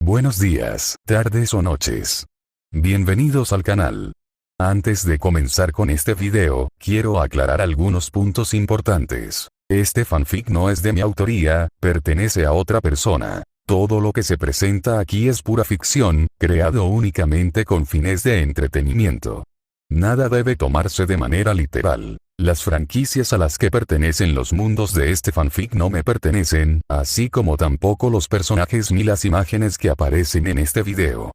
Buenos días, tardes o noches. Bienvenidos al canal. Antes de comenzar con este video, quiero aclarar algunos puntos importantes. Este fanfic no es de mi autoría, pertenece a otra persona. Todo lo que se presenta aquí es pura ficción, creado únicamente con fines de entretenimiento. Nada debe tomarse de manera literal. Las franquicias a las que pertenecen los mundos de este fanfic no me pertenecen, así como tampoco los personajes ni las imágenes que aparecen en este video.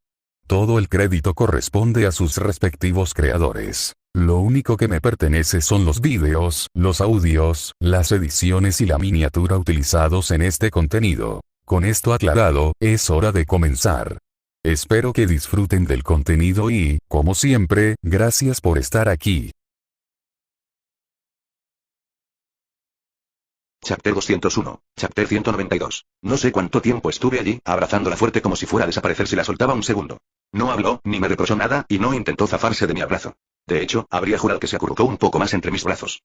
Todo el crédito corresponde a sus respectivos creadores. Lo único que me pertenece son los vídeos, los audios, las ediciones y la miniatura utilizados en este contenido. Con esto aclarado, es hora de comenzar. Espero que disfruten del contenido y, como siempre, gracias por estar aquí. Chapter 201, Chapter 192. No sé cuánto tiempo estuve allí, abrazándola fuerte como si fuera a desaparecer si la soltaba un segundo. No habló, ni me reprochó nada, y no intentó zafarse de mi abrazo. De hecho, habría jurado que se acurrucó un poco más entre mis brazos.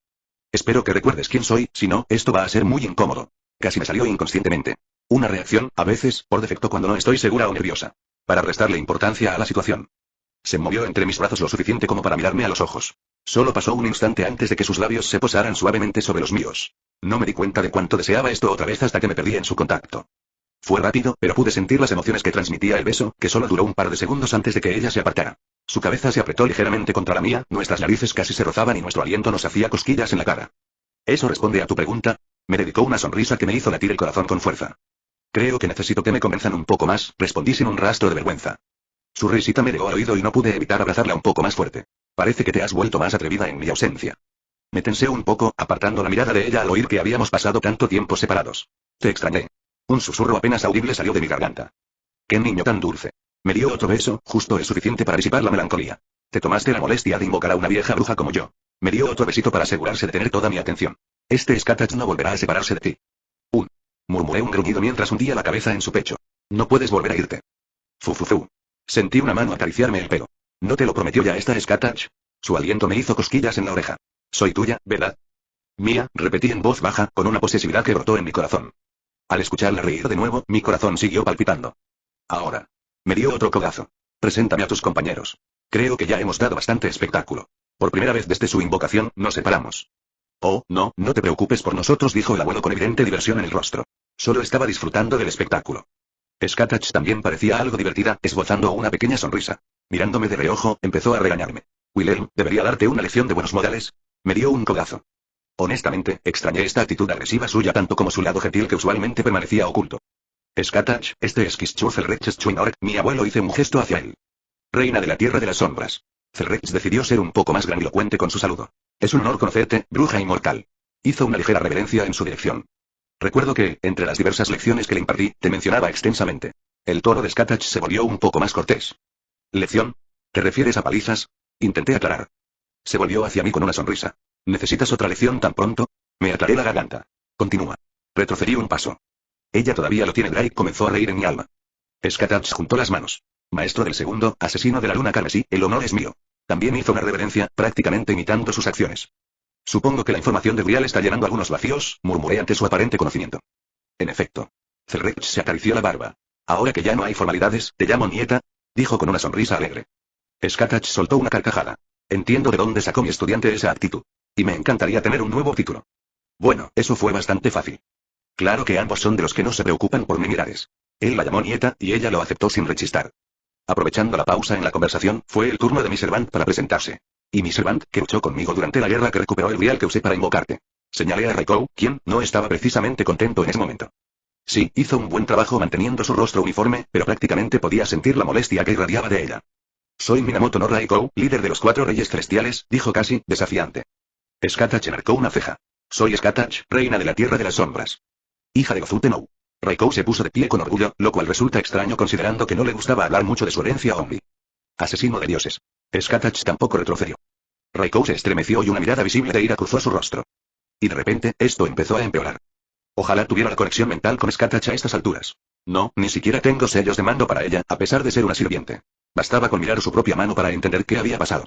Espero que recuerdes quién soy, si no, esto va a ser muy incómodo. Casi me salió inconscientemente. Una reacción, a veces, por defecto cuando no estoy segura o nerviosa. Para restarle importancia a la situación. Se movió entre mis brazos lo suficiente como para mirarme a los ojos. Solo pasó un instante antes de que sus labios se posaran suavemente sobre los míos. No me di cuenta de cuánto deseaba esto otra vez hasta que me perdí en su contacto. Fue rápido, pero pude sentir las emociones que transmitía el beso, que solo duró un par de segundos antes de que ella se apartara. Su cabeza se apretó ligeramente contra la mía, nuestras narices casi se rozaban y nuestro aliento nos hacía cosquillas en la cara. ¿Eso responde a tu pregunta? Me dedicó una sonrisa que me hizo latir el corazón con fuerza. Creo que necesito que me convenzan un poco más, respondí sin un rastro de vergüenza. Su risita me llegó al oído y no pude evitar abrazarla un poco más fuerte. Parece que te has vuelto más atrevida en mi ausencia. Me tensé un poco, apartando la mirada de ella al oír que habíamos pasado tanto tiempo separados. Te extrañé. Un susurro apenas audible salió de mi garganta. ¡Qué niño tan dulce! Me dio otro beso, justo el suficiente para disipar la melancolía. Te tomaste la molestia de invocar a una vieja bruja como yo. Me dio otro besito para asegurarse de tener toda mi atención. Este Skatach no volverá a separarse de ti. Murmuré un gruñido mientras hundía la cabeza en su pecho. No puedes volver a irte. Fufufu. Sentí una mano acariciarme el pelo. ¿No te lo prometió ya esta Skatach? Su aliento me hizo cosquillas en la oreja. Soy tuya, ¿verdad? Mía, repetí en voz baja, con una posesividad que brotó en mi corazón. Al escucharla reír de nuevo, mi corazón siguió palpitando. Ahora. Me dio otro codazo. Preséntame a tus compañeros. Creo que ya hemos dado bastante espectáculo. Por primera vez desde su invocación, nos separamos. Oh, no, no te preocupes por nosotros, dijo el abuelo con evidente diversión en el rostro. Solo estaba disfrutando del espectáculo. Skatach también parecía algo divertida, esbozando una pequeña sonrisa. Mirándome de reojo, empezó a regañarme. Wilhelm, ¿debería darte una lección de buenos modales? Me dio un codazo. Honestamente, extrañé esta actitud agresiva suya tanto como su lado gentil que usualmente permanecía oculto. Skatach, este es Kischur-Felrecht-Schwinor, mi abuelo hizo un gesto hacia él. Reina de la Tierra de las Sombras. Felrecht decidió ser un poco más grandilocuente con su saludo. Es un honor conocerte, bruja inmortal. Hizo una ligera reverencia en su dirección. Recuerdo que, entre las diversas lecciones que le impartí, te mencionaba extensamente. El tono de Skatach se volvió un poco más cortés. ¿Lección? ¿Te refieres a palizas? Intenté aclarar. Se volvió hacia mí con una sonrisa. ¿Necesitas otra lección tan pronto? Me aclaré la garganta. Continúa. Retrocedí un paso. Ella todavía lo tiene. Drake comenzó a reír en mi alma. Skatach juntó las manos. Maestro del segundo, asesino de la luna carmesí, el honor es mío. También hizo una reverencia, prácticamente imitando sus acciones. Supongo que la información de Brial está llenando algunos vacíos, murmuré ante su aparente conocimiento. En efecto. Felrecht se acarició la barba. Ahora que ya no hay formalidades, te llamo nieta, dijo con una sonrisa alegre. Skatach soltó una carcajada. Entiendo de dónde sacó mi estudiante esa actitud. Y me encantaría tener un nuevo título. Bueno, eso fue bastante fácil. Claro que ambos son de los que no se preocupan por mirares. Él la llamó nieta, y ella lo aceptó sin rechistar. Aprovechando la pausa en la conversación, fue el turno de mi servant para presentarse. Y mi servant, que luchó conmigo durante la guerra que recuperó el Brial que usé para invocarte. Señalé a Raikou, quien no estaba precisamente contento en ese momento. Sí, hizo un buen trabajo manteniendo su rostro uniforme, pero prácticamente podía sentir la molestia que irradiaba de ella. Soy Minamoto no Raikou, líder de los 4 reyes celestiales, dijo casi, desafiante. Skatach enarcó una ceja. Soy Skatach, reina de la Tierra de las Sombras. Hija de Gozute no. Raikou se puso de pie con orgullo, lo cual resulta extraño considerando que no le gustaba hablar mucho de su herencia Ombi. Asesino de dioses. Skatach tampoco retrocedió. Raikou se estremeció y una mirada visible de ira cruzó su rostro. Y de repente, esto empezó a empeorar. Ojalá tuviera la conexión mental con Skatach a estas alturas. No, ni siquiera tengo sellos de mando para ella, a pesar de ser una sirviente. Bastaba con mirar su propia mano para entender qué había pasado.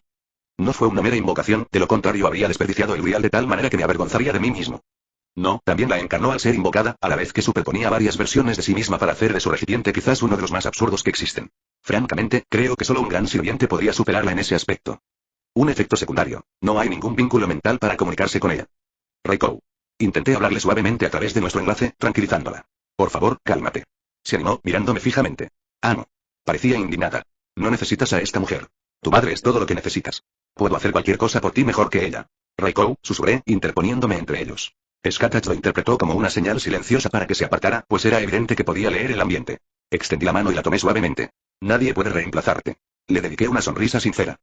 No fue una mera invocación, de lo contrario habría desperdiciado el Brial de tal manera que me avergonzaría de mí mismo. No, también la encarnó al ser invocada, a la vez que superponía varias versiones de sí misma para hacer de su recipiente quizás uno de los más absurdos que existen. Francamente, creo que solo un gran sirviente podría superarla en ese aspecto. Un efecto secundario. No hay ningún vínculo mental para comunicarse con ella. Raikou. Intenté hablarle suavemente a través de nuestro enlace, tranquilizándola. Por favor, cálmate. Se animó, mirándome fijamente. Ah, no. Parecía indignada. No necesitas a esta mujer. Tu madre es todo lo que necesitas. Puedo hacer cualquier cosa por ti mejor que ella. Raikou, susurré, interponiéndome entre ellos. Skatach lo interpretó como una señal silenciosa para que se apartara, pues era evidente que podía leer el ambiente. Extendí la mano y la tomé suavemente. Nadie puede reemplazarte. Le dediqué una sonrisa sincera.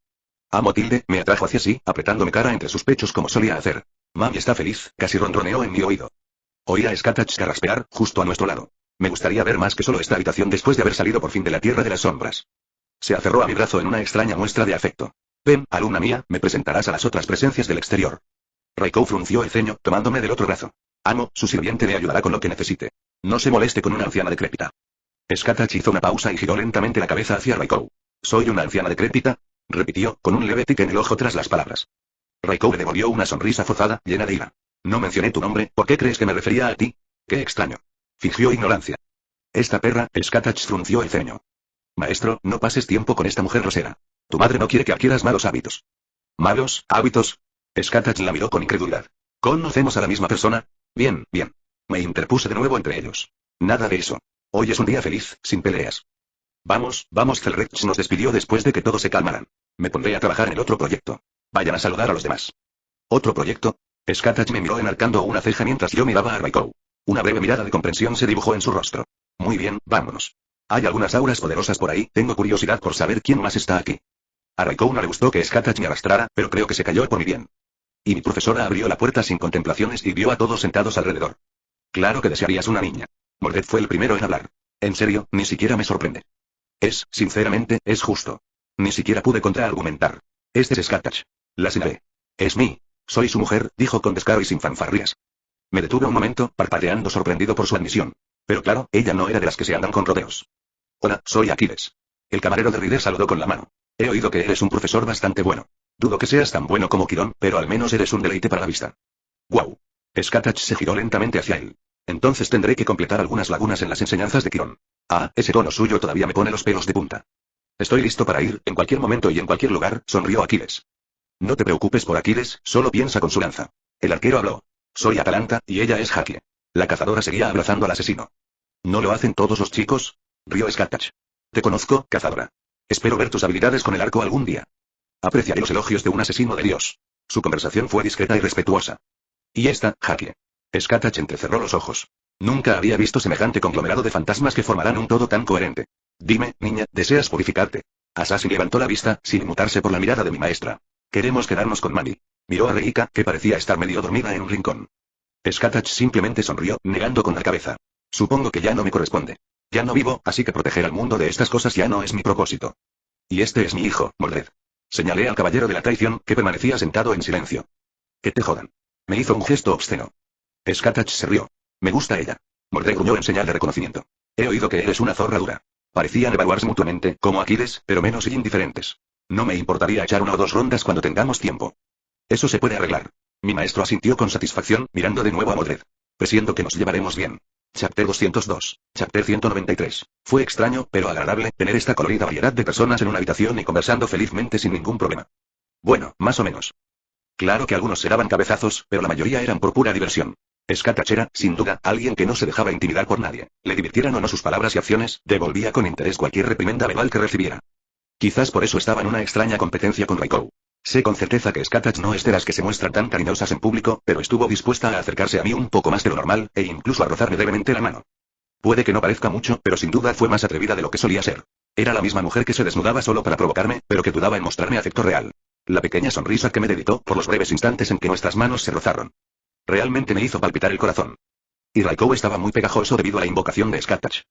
Amo Tilde, me atrajo hacia sí, apretando mi cara entre sus pechos como solía hacer. Mami está feliz, casi ronroneó en mi oído. Oí a Skatach carraspear, justo a nuestro lado. Me gustaría ver más que solo esta habitación después de haber salido por fin de la tierra de las sombras. Se aferró a mi brazo en una extraña muestra de afecto. Ven, alumna mía, me presentarás a las otras presencias del exterior. Raikou frunció el ceño, tomándome del otro brazo. Amo, su sirviente le ayudará con lo que necesite. No se moleste con una anciana decrépita. Skatach hizo una pausa y giró lentamente la cabeza hacia Raikou. ¿Soy una anciana decrépita? Repitió, con un leve tic en el ojo tras las palabras. Raikou le devolvió una sonrisa forzada, llena de ira. No mencioné tu nombre, ¿por qué crees que me refería a ti? Qué extraño. Fingió ignorancia. Esta perra, Skatach frunció el ceño. Maestro, no pases tiempo con esta mujer grosera. Tu madre no quiere que adquieras malos hábitos. ¿Malos hábitos? Skatach la miró con incredulidad. ¿Conocemos a la misma persona? Bien, bien. Me interpuse de nuevo entre ellos. Nada de eso. Hoy es un día feliz, sin peleas. Vamos, vamos, Zelrech nos despidió después de que todos se calmaran. Me pondré a trabajar en el otro proyecto. Vayan a saludar a los demás. ¿Otro proyecto? Skatach me miró enarcando una ceja mientras yo miraba a Raikou. Una breve mirada de comprensión se dibujó en su rostro. Muy bien, vámonos. Hay algunas auras poderosas por ahí, tengo curiosidad por saber quién más está aquí. A Raikou no le gustó que Skatach me arrastrara, pero creo que se cayó por mi bien. Y mi profesora abrió la puerta sin contemplaciones y vio a todos sentados alrededor. Claro que desearías una niña. Mordred fue el primero en hablar. En serio, ni siquiera me sorprende. Sinceramente, es justo. Ni siquiera pude contraargumentar. Este es Skatach. La señalé. Es mí. Soy su mujer, dijo con descaro y sin fanfarrias. Me detuve un momento, parpadeando sorprendido por su admisión. Pero claro, ella no era de las que se andan con rodeos. Hola, soy Aquiles. El camarero de Rider saludó con la mano. He oído que eres un profesor bastante bueno. Dudo que seas tan bueno como Quirón, pero al menos eres un deleite para la vista. ¡Guau! Skatach se giró lentamente hacia él. Entonces tendré que completar algunas lagunas en las enseñanzas de Quirón. Ah, ese tono suyo todavía me pone los pelos de punta. Estoy listo para ir, en cualquier momento y en cualquier lugar, sonrió Aquiles. No te preocupes por Aquiles, solo piensa con su lanza. El arquero habló. Soy Atalanta, y ella es Jaque. La cazadora seguía abrazando al asesino. ¿No lo hacen todos los chicos? Rió Skatach. Te conozco, cazadora. Espero ver tus habilidades con el arco algún día. Apreciaré los elogios de un asesino de Dios. Su conversación fue discreta y respetuosa. ¿Y esta, Jaque? Skatach entrecerró los ojos. Nunca había visto semejante conglomerado de fantasmas que formarán un todo tan coherente. Dime, niña, ¿deseas purificarte? Assassin levantó la vista, sin inmutarse por la mirada de mi maestra. Queremos quedarnos con Mami. Miró a Reika, que parecía estar medio dormida en un rincón. Skatach simplemente sonrió, negando con la cabeza. Supongo que ya no me corresponde. Ya no vivo, así que proteger al mundo de estas cosas ya no es mi propósito. Y este es mi hijo, Mordred. Señalé al caballero de la traición, que permanecía sentado en silencio. Que te jodan. Me hizo un gesto obsceno. Skatach se rió. Me gusta ella. Mordred gruñó en señal de reconocimiento. He oído que eres una zorra dura. Parecían evaluarse mutuamente, como Aquiles, pero menos y indiferentes. No me importaría echar una o dos rondas cuando tengamos tiempo. Eso se puede arreglar. Mi maestro asintió con satisfacción, mirando de nuevo a Mordred. Presiento que nos llevaremos bien. Chapter 202. Chapter 193. Fue extraño, pero agradable, tener esta colorida variedad de personas en una habitación y conversando felizmente sin ningún problema. Bueno, más o menos. Claro que algunos se daban cabezazos, pero la mayoría eran por pura diversión. Skatach era, sin duda, alguien que no se dejaba intimidar por nadie. Le divirtieran o no sus palabras y acciones, devolvía con interés cualquier reprimenda verbal que recibiera. Quizás por eso estaba en una extraña competencia con Raikou. Sé con certeza que Skatach no es de las que se muestran tan cariñosas en público, pero estuvo dispuesta a acercarse a mí un poco más de lo normal, e incluso a rozarme levemente la mano. Puede que no parezca mucho, pero sin duda fue más atrevida de lo que solía ser. Era la misma mujer que se desnudaba solo para provocarme, pero que dudaba en mostrarme afecto real. La pequeña sonrisa que me dedicó por los breves instantes en que nuestras manos se rozaron. Realmente me hizo palpitar el corazón. Y Raikou estaba muy pegajoso debido a la invocación de Skatach.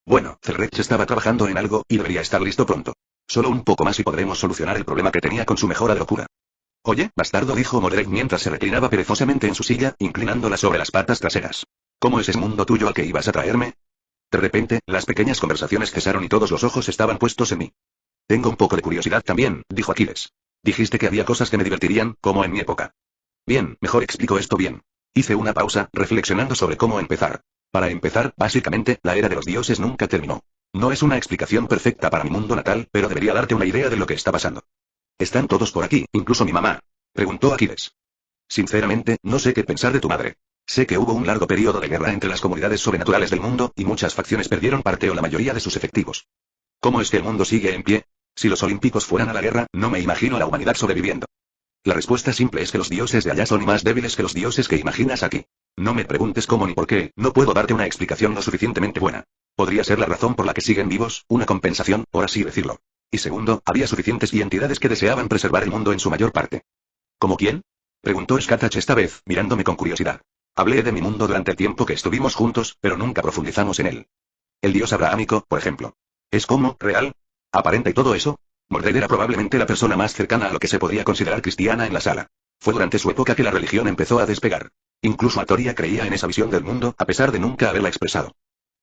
Bueno, Zelrech estaba trabajando en algo, y debería estar listo pronto. Solo un poco más y podremos solucionar el problema que tenía con su mejora de locura. Oye, bastardo, dijo Mordred mientras se reclinaba perezosamente en su silla, inclinándola sobre las patas traseras. ¿Cómo es ese mundo tuyo al que ibas a traerme? De repente, las pequeñas conversaciones cesaron y todos los ojos estaban puestos en mí. Tengo un poco de curiosidad también, dijo Aquiles. Dijiste que había cosas que me divertirían, como en mi época. Bien, mejor explico esto bien. Hice una pausa, reflexionando sobre cómo empezar. Para empezar, básicamente, la era de los dioses nunca terminó. No es una explicación perfecta para mi mundo natal, pero debería darte una idea de lo que está pasando. ¿Están todos por aquí, incluso mi mamá?, preguntó Aquiles. Sinceramente, no sé qué pensar de tu madre. Sé que hubo un largo periodo de guerra entre las comunidades sobrenaturales del mundo, y muchas facciones perdieron parte o la mayoría de sus efectivos. ¿Cómo es que el mundo sigue en pie? Si los olímpicos fueran a la guerra, no me imagino a la humanidad sobreviviendo. La respuesta simple es que los dioses de allá son más débiles que los dioses que imaginas aquí. No me preguntes cómo ni por qué, no puedo darte una explicación lo suficientemente buena. Podría ser la razón por la que siguen vivos, una compensación, por así decirlo. Y segundo, había suficientes y entidades que deseaban preservar el mundo en su mayor parte. ¿Cómo quién?, preguntó Skatach esta vez, mirándome con curiosidad. Hablé de mi mundo durante el tiempo que estuvimos juntos, pero nunca profundizamos en él. El dios abrahámico, por ejemplo. ¿Es como, real? ¿Aparenta y todo eso? Mordred era probablemente la persona más cercana a lo que se podía considerar cristiana en la sala. Fue durante su época que la religión empezó a despegar. Incluso Artoria creía en esa visión del mundo, a pesar de nunca haberla expresado.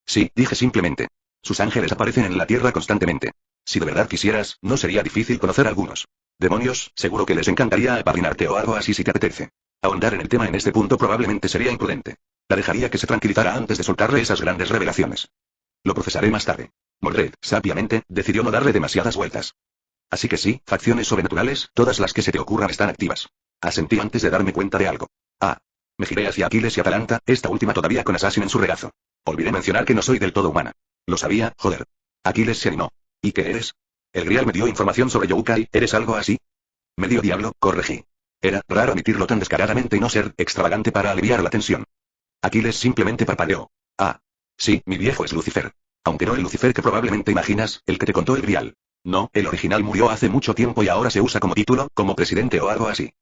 Sí, dije simplemente. Sus ángeles aparecen en la tierra constantemente. Si de verdad quisieras, no sería difícil conocer algunos. Demonios, seguro que les encantaría apadrinarte o algo así si te apetece. Ahondar en el tema en este punto probablemente sería imprudente. La dejaría que se tranquilizara antes de soltarle esas grandes revelaciones. Lo procesaré más tarde. Mordred, sabiamente, decidió no darle demasiadas vueltas. Así que sí, facciones sobrenaturales, todas las que se te ocurran están activas. Asentí antes de darme cuenta de algo. Ah. Me giré hacia Aquiles y Atalanta, esta última todavía con Assassin en su regazo. Olvidé mencionar que no soy del todo humana. Lo sabía, joder. Aquiles se animó. ¿Y qué eres? El Grial me dio información sobre Youkai, ¿eres algo así? Medio diablo, corregí. Era raro admitirlo tan descaradamente y no ser extravagante para aliviar la tensión. Aquiles simplemente parpadeó. Ah. Sí, mi viejo es Lucifer. Aunque no el Lucifer que probablemente imaginas, el que te contó el Grial. No, el original murió hace mucho tiempo y ahora se usa como título, como presidente o algo así.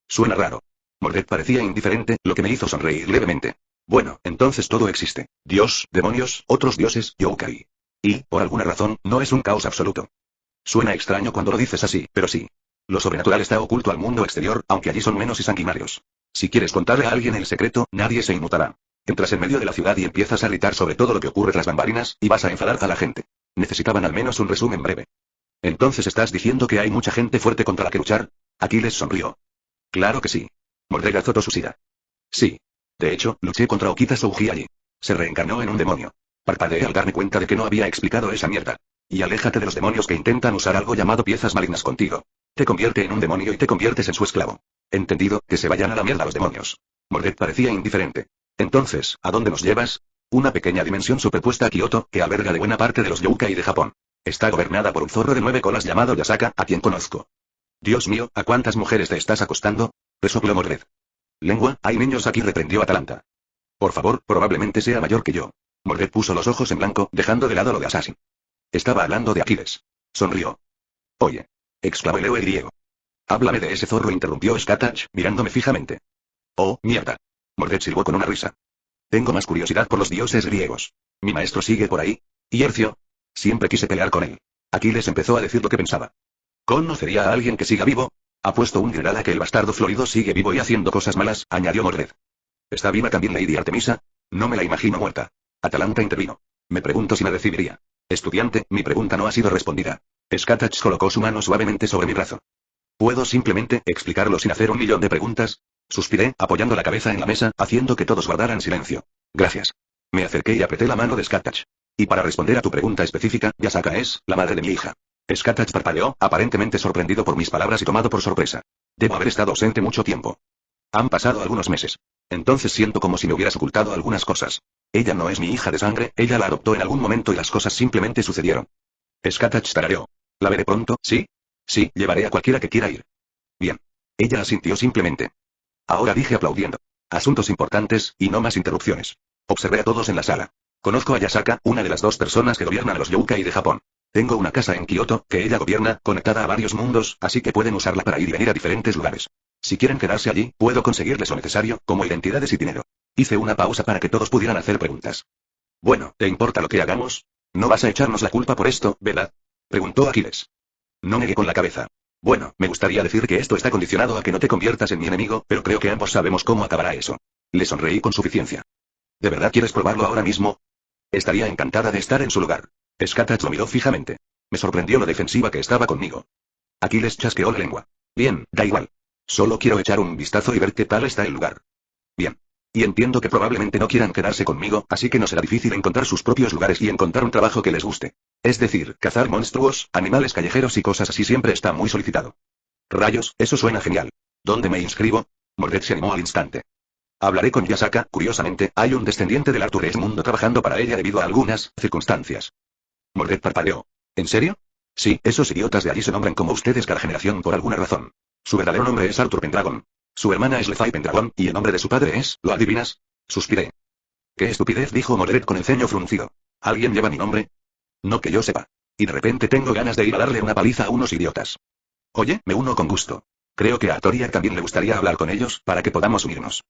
Suena raro. Mordred parecía indiferente, lo que me hizo sonreír levemente. Bueno, entonces todo existe. Dios, demonios, otros dioses, Youkai. Y, por alguna razón, no es un caos absoluto. Suena extraño cuando lo dices así, pero sí. Lo sobrenatural está oculto al mundo exterior, aunque allí son menos y sanguinarios. Si quieres contarle a alguien el secreto, nadie se inmutará. Entras en medio de la ciudad y empiezas a gritar sobre todo lo que ocurre tras bambalinas, y vas a enfadar a la gente. Necesitaban al menos un resumen breve. Entonces estás diciendo que hay mucha gente fuerte contra la que luchar. Aquiles sonrió. Claro que sí. Mordred azotó su sida. Sí. De hecho, luché contra Okita Souji allí. Se reencarnó en un demonio. Parpadeé al darme cuenta de que no había explicado esa mierda. Y aléjate de los demonios que intentan usar algo llamado piezas malignas contigo. Te convierte en un demonio y te conviertes en su esclavo. Entendido, que se vayan a la mierda los demonios. Mordred parecía indiferente. Entonces, ¿a dónde nos llevas? Una pequeña dimensión superpuesta a Kioto, que alberga de buena parte de los Youkai de Japón. Está gobernada por un zorro de 9 colas llamado Yasaka, a quien conozco. Dios mío, ¿a cuántas mujeres te estás acostando? Resopló Mordred. Lengua, hay niños aquí, reprendió Atalanta. Por favor, probablemente sea mayor que yo. Mordred puso los ojos en blanco, dejando de lado lo de Assassin. Estaba hablando de Aquiles. Sonrió. Oye. Exclamó el héroe griego. Háblame de ese zorro, interrumpió Skatach, mirándome fijamente. Oh, mierda. Mordred silbó con una risa. Tengo más curiosidad por los dioses griegos. ¿Mi maestro sigue por ahí? ¿Y Hercio? Siempre quise pelear con él. Aquiles empezó a decir lo que pensaba. ¿Conocería a alguien que siga vivo? Apuesto un dineral a que el bastardo florido sigue vivo y haciendo cosas malas, añadió Mordred. ¿Está viva también Lady Artemisa? No me la imagino muerta. Atalanta intervino. Me pregunto si me recibiría. Estudiante, mi pregunta no ha sido respondida. Skatach colocó su mano suavemente sobre mi brazo. ¿Puedo simplemente explicarlo sin hacer 1.000.000 de preguntas? Suspiré, apoyando la cabeza en la mesa, haciendo que todos guardaran silencio. Gracias. Me acerqué y apreté la mano de Skatach. Y para responder a tu pregunta específica, Yasaka es la madre de mi hija. Skatach parpadeó, aparentemente sorprendido por mis palabras y tomado por sorpresa. Debo haber estado ausente mucho tiempo. Han pasado algunos meses. Entonces siento como si me hubieras ocultado algunas cosas. Ella no es mi hija de sangre, ella la adoptó en algún momento y las cosas simplemente sucedieron. Skatach tarareó. ¿La veré pronto? ¿Sí? Sí, llevaré a cualquiera que quiera ir. Bien. Ella asintió simplemente. Ahora dije aplaudiendo. Asuntos importantes, y no más interrupciones. Observé a todos en la sala. Conozco a Yasaka, una de las 2 personas que gobiernan a los Youkai de Japón. Tengo una casa en Kioto, que ella gobierna, conectada a varios mundos, así que pueden usarla para ir y venir a diferentes lugares. Si quieren quedarse allí, puedo conseguirles lo necesario, como identidades y dinero. Hice una pausa para que todos pudieran hacer preguntas. Bueno, ¿te importa lo que hagamos? No vas a echarnos la culpa por esto, ¿verdad? Preguntó Aquiles. No negué con la cabeza. Bueno, me gustaría decir que esto está condicionado a que no te conviertas en mi enemigo, pero creo que ambos sabemos cómo acabará eso. Le sonreí con suficiencia. ¿De verdad quieres probarlo ahora mismo? Estaría encantada de estar en su lugar. Skatach lo miró fijamente. Me sorprendió lo defensiva que estaba conmigo. Aquiles chasqueó la lengua. Bien, da igual. Solo quiero echar un vistazo y ver qué tal está el lugar. Bien. Y entiendo que probablemente no quieran quedarse conmigo, así que no será difícil encontrar sus propios lugares y encontrar un trabajo que les guste. Es decir, cazar monstruos, animales callejeros y cosas así siempre está muy solicitado. Rayos, eso suena genial. ¿Dónde me inscribo? Mordred se animó al instante. Hablaré con Yasaka, curiosamente, hay un descendiente del Artures Mundo trabajando para ella debido a algunas circunstancias. Mordred parpadeó. ¿En serio? Sí, esos idiotas de allí se nombran como ustedes cada generación por alguna razón. Su verdadero nombre es Arthur Pendragon. Su hermana es Lefay Pendragon, y el nombre de su padre es, ¿lo adivinas? Suspiré. ¡Qué estupidez!, dijo Mordred con el ceño fruncido. ¿Alguien lleva mi nombre? No que yo sepa. Y de repente tengo ganas de ir a darle una paliza a unos idiotas. Oye, me uno con gusto. Creo que a Toria también le gustaría hablar con ellos, para que podamos unirnos.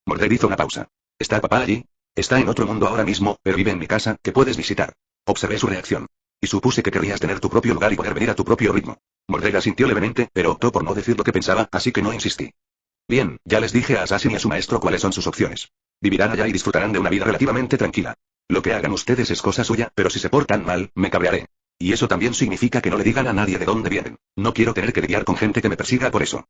Mordred hizo una pausa. ¿Está papá allí? Está en otro mundo ahora mismo, pero vive en mi casa, que puedes visitar. Observé su reacción. Y supuse que querrías tener tu propio lugar y poder venir a tu propio ritmo. Mordred asintió levemente, pero optó por no decir lo que pensaba, así que no insistí. Bien, ya les dije a Assassin y a su maestro cuáles son sus opciones. Vivirán allá y disfrutarán de una vida relativamente tranquila. Lo que hagan ustedes es cosa suya, pero si se portan mal, me cabrearé. Y eso también significa que no le digan a nadie de dónde vienen. No quiero tener que lidiar con gente que me persiga por eso.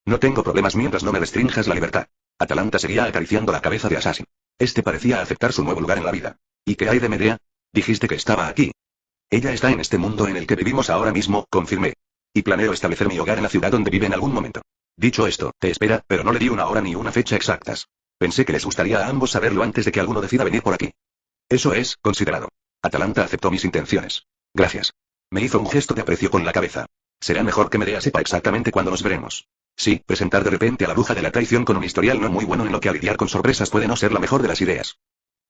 No tengo problemas mientras no me restrinjas la libertad. Atalanta seguía acariciando la cabeza de Assassin. Este parecía aceptar su nuevo lugar en la vida. ¿Y qué hay de Medea? Dijiste que estaba aquí. Ella está en este mundo en el que vivimos ahora mismo, confirmé. Y planeo establecer mi hogar en la ciudad donde vive en algún momento. Dicho esto, te espera, pero no le di una hora ni una fecha exactas. Pensé que les gustaría a ambos saberlo antes de que alguno decida venir por aquí. Eso es, considerado. Atalanta aceptó mis intenciones. Gracias. Me hizo un gesto de aprecio con la cabeza. Será mejor que Medea sepa exactamente cuándo nos veremos. Sí, presentar de repente a la bruja de la traición con un historial no muy bueno en lo que a lidiar con sorpresas puede no ser la mejor de las ideas.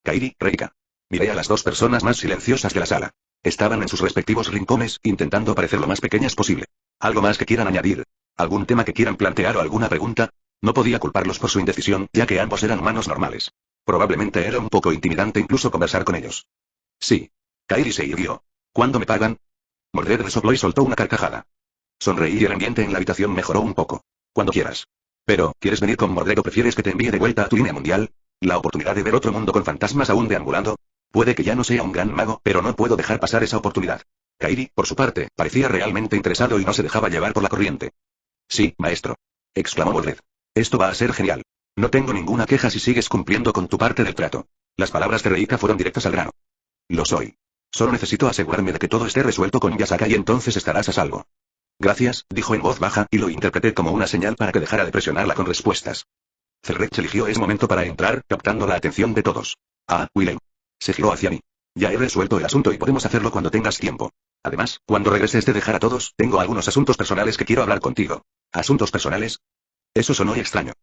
Kairi, Reika. Miré a las dos personas más silenciosas de la sala. Estaban en sus respectivos rincones, intentando parecer lo más pequeñas posible. ¿Algo más que quieran añadir? ¿Algún tema que quieran plantear o alguna pregunta? No podía culparlos por su indecisión, ya que ambos eran humanos normales. Probablemente era un poco intimidante incluso conversar con ellos. Sí. Kairi se irguió. ¿Cuándo me pagan? Mordred resopló y soltó una carcajada. Sonreí y el ambiente en la habitación mejoró un poco. Cuando quieras. Pero, ¿quieres venir con Mordred o prefieres que te envíe de vuelta a tu línea mundial? ¿La oportunidad de ver otro mundo con fantasmas aún deambulando? Puede que ya no sea un gran mago, pero no puedo dejar pasar esa oportunidad. Kairi, por su parte, parecía realmente interesado y no se dejaba llevar por la corriente. Sí, maestro. Exclamó Mordred. Esto va a ser genial. No tengo ninguna queja si sigues cumpliendo con tu parte del trato. Las palabras de Reika fueron directas al grano. Lo soy. Solo necesito asegurarme de que todo esté resuelto con Yasaka y entonces estarás a salvo. Gracias, dijo en voz baja, y lo interpreté como una señal para que dejara de presionarla con respuestas. Zelrech eligió ese momento para entrar, captando la atención de todos. Ah, Willem. Se giró hacia mí. Ya he resuelto el asunto y podemos hacerlo cuando tengas tiempo. Además, cuando regreses de dejar a todos, tengo algunos asuntos personales que quiero hablar contigo. ¿Asuntos personales? Eso sonó extraño.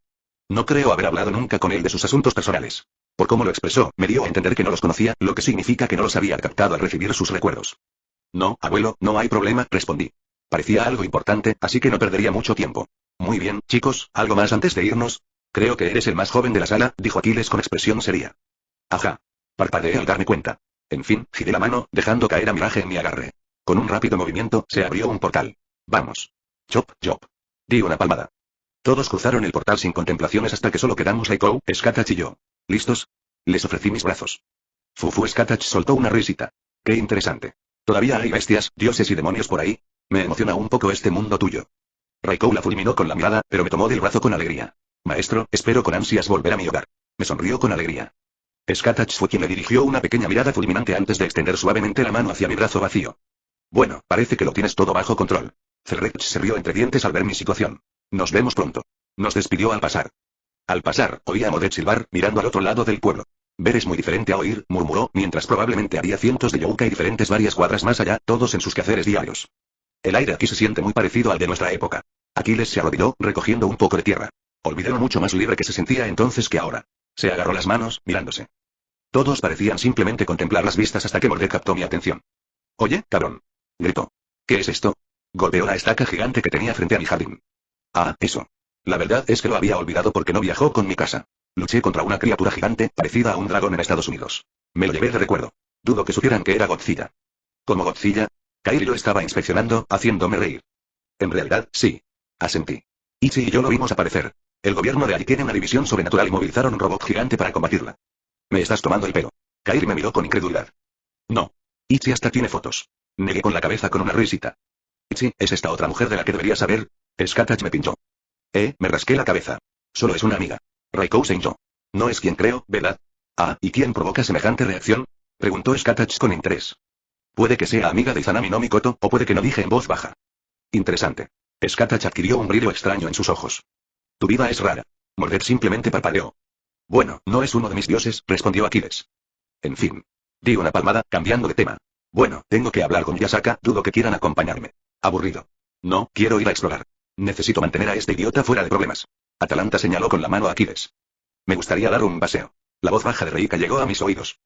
No creo haber hablado nunca con él de sus asuntos personales. Por cómo lo expresó, me dio a entender que no los conocía, lo que significa que no los había captado al recibir sus recuerdos. No, abuelo, no hay problema, respondí. Parecía algo importante, así que no perdería mucho tiempo. Muy bien, chicos, ¿algo más antes de irnos? Creo que eres el más joven de la sala, dijo Aquiles con expresión seria. Ajá. Parpadeé al darme cuenta. En fin, giré la mano, dejando caer a Mirage en mi agarre. Con un rápido movimiento, se abrió un portal. Vamos. Chop, chop. Di una palmada. Todos cruzaron el portal sin contemplaciones hasta que solo quedamos Raikou, Skatach y yo. ¿Listos? Les ofrecí mis brazos. Fufu Skatach soltó una risita. Qué interesante. ¿Todavía hay bestias, dioses y demonios por ahí? Me emociona un poco este mundo tuyo. Raikou la fulminó con la mirada, pero me tomó del brazo con alegría. Maestro, espero con ansias volver a mi hogar. Me sonrió con alegría. Skatach fue quien le dirigió una pequeña mirada fulminante antes de extender suavemente la mano hacia mi brazo vacío. Bueno, parece que lo tienes todo bajo control. Zelrech se rió entre dientes al ver mi situación. Nos vemos pronto. Nos despidió al pasar. Al pasar, oí a Mordred silbar, mirando al otro lado del pueblo. Ver es muy diferente a oír, murmuró, mientras probablemente había cientos de yokai diferentes varias cuadras más allá, todos en sus quehaceres diarios. El aire aquí se siente muy parecido al de nuestra época. Aquiles se arrodilló, recogiendo un poco de tierra. Olvidé lo mucho más libre que se sentía entonces que ahora. Se agarró las manos, mirándose. Todos parecían simplemente contemplar las vistas hasta que Mordred captó mi atención. Oye, cabrón. Gritó. ¿Qué es esto? Golpeó la estaca gigante que tenía frente a mi jardín. Ah, eso. La verdad es que lo había olvidado porque no viajó con mi casa. Luché contra una criatura gigante, parecida a un dragón en Estados Unidos. Me lo llevé de recuerdo. Dudo que supieran que era Godzilla. ¿Cómo Godzilla? Kairi lo estaba inspeccionando, haciéndome reír. En realidad, sí. Asentí. Ichi y yo lo vimos aparecer. El gobierno de allí tiene una división sobrenatural y movilizaron un robot gigante para combatirla. Me estás tomando el pelo. Kairi me miró con incredulidad. No. Ichi hasta tiene fotos. Negué con la cabeza con una risita. Ichi, ¿es esta otra mujer de la que debería saber? Skatach me pinchó. Me rasqué la cabeza. Solo es una amiga. Raikou se hinchó. No es quien creo, ¿verdad? Ah, ¿y quién provoca semejante reacción? Preguntó Skatach con interés. Puede que sea amiga de Izanami no Mikoto, o puede que no, dije en voz baja. Interesante. Skatach adquirió un brillo extraño en sus ojos. Tu vida es rara. Mordred simplemente parpadeó. Bueno, no es uno de mis dioses, respondió Aquiles. En fin. Di una palmada, cambiando de tema. Bueno, tengo que hablar con Yasaka, dudo que quieran acompañarme. Aburrido. No, quiero ir a explorar. Necesito mantener a este idiota fuera de problemas. Atalanta señaló con la mano a Aquiles. Me gustaría dar un paseo. La voz baja de Reika llegó a mis oídos.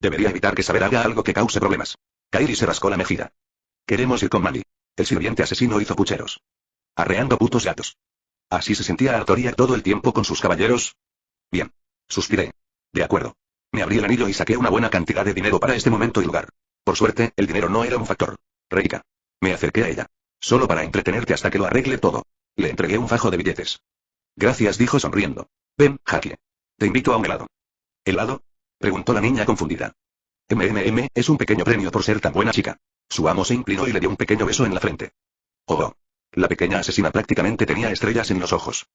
Debería evitar que Saber haga algo que cause problemas. Kairi se rascó la mejilla. Queremos ir con Mami. El sirviente asesino hizo pucheros. Arreando putos gatos. ¿Así se sentía Artoria todo el tiempo con sus caballeros? Bien. Suspiré. De acuerdo. Me abrí el anillo y saqué una buena cantidad de dinero para este momento y lugar. Por suerte, el dinero no era un factor. Reika. Me acerqué a ella. Solo para entretenerte hasta que lo arregle todo. Le entregué un fajo de billetes. Gracias, dijo sonriendo. Ven, Jackie. Te invito a un helado. ¿Helado? Preguntó la niña confundida. Es un pequeño premio por ser tan buena chica. Su amo se inclinó y le dio un pequeño beso en la frente. Oh. La pequeña asesina prácticamente tenía estrellas en los ojos.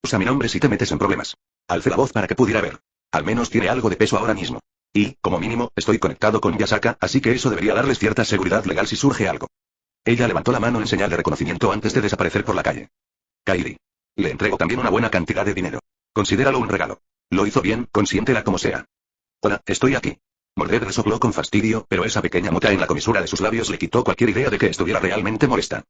Usa mi nombre si te metes en problemas. Alcé la voz para que pudiera ver. Al menos tiene algo de peso ahora mismo. Y, como mínimo, estoy conectado con Yasaka, así que eso debería darles cierta seguridad legal si surge algo. Ella levantó la mano en señal de reconocimiento antes de desaparecer por la calle. Kairi. Le entrego también una buena cantidad de dinero. Considéralo un regalo. Lo hizo bien, consiéntela como sea. Hola, estoy aquí. Mordred resopló con fastidio, pero esa pequeña mota en la comisura de sus labios le quitó cualquier idea de que estuviera realmente molesta.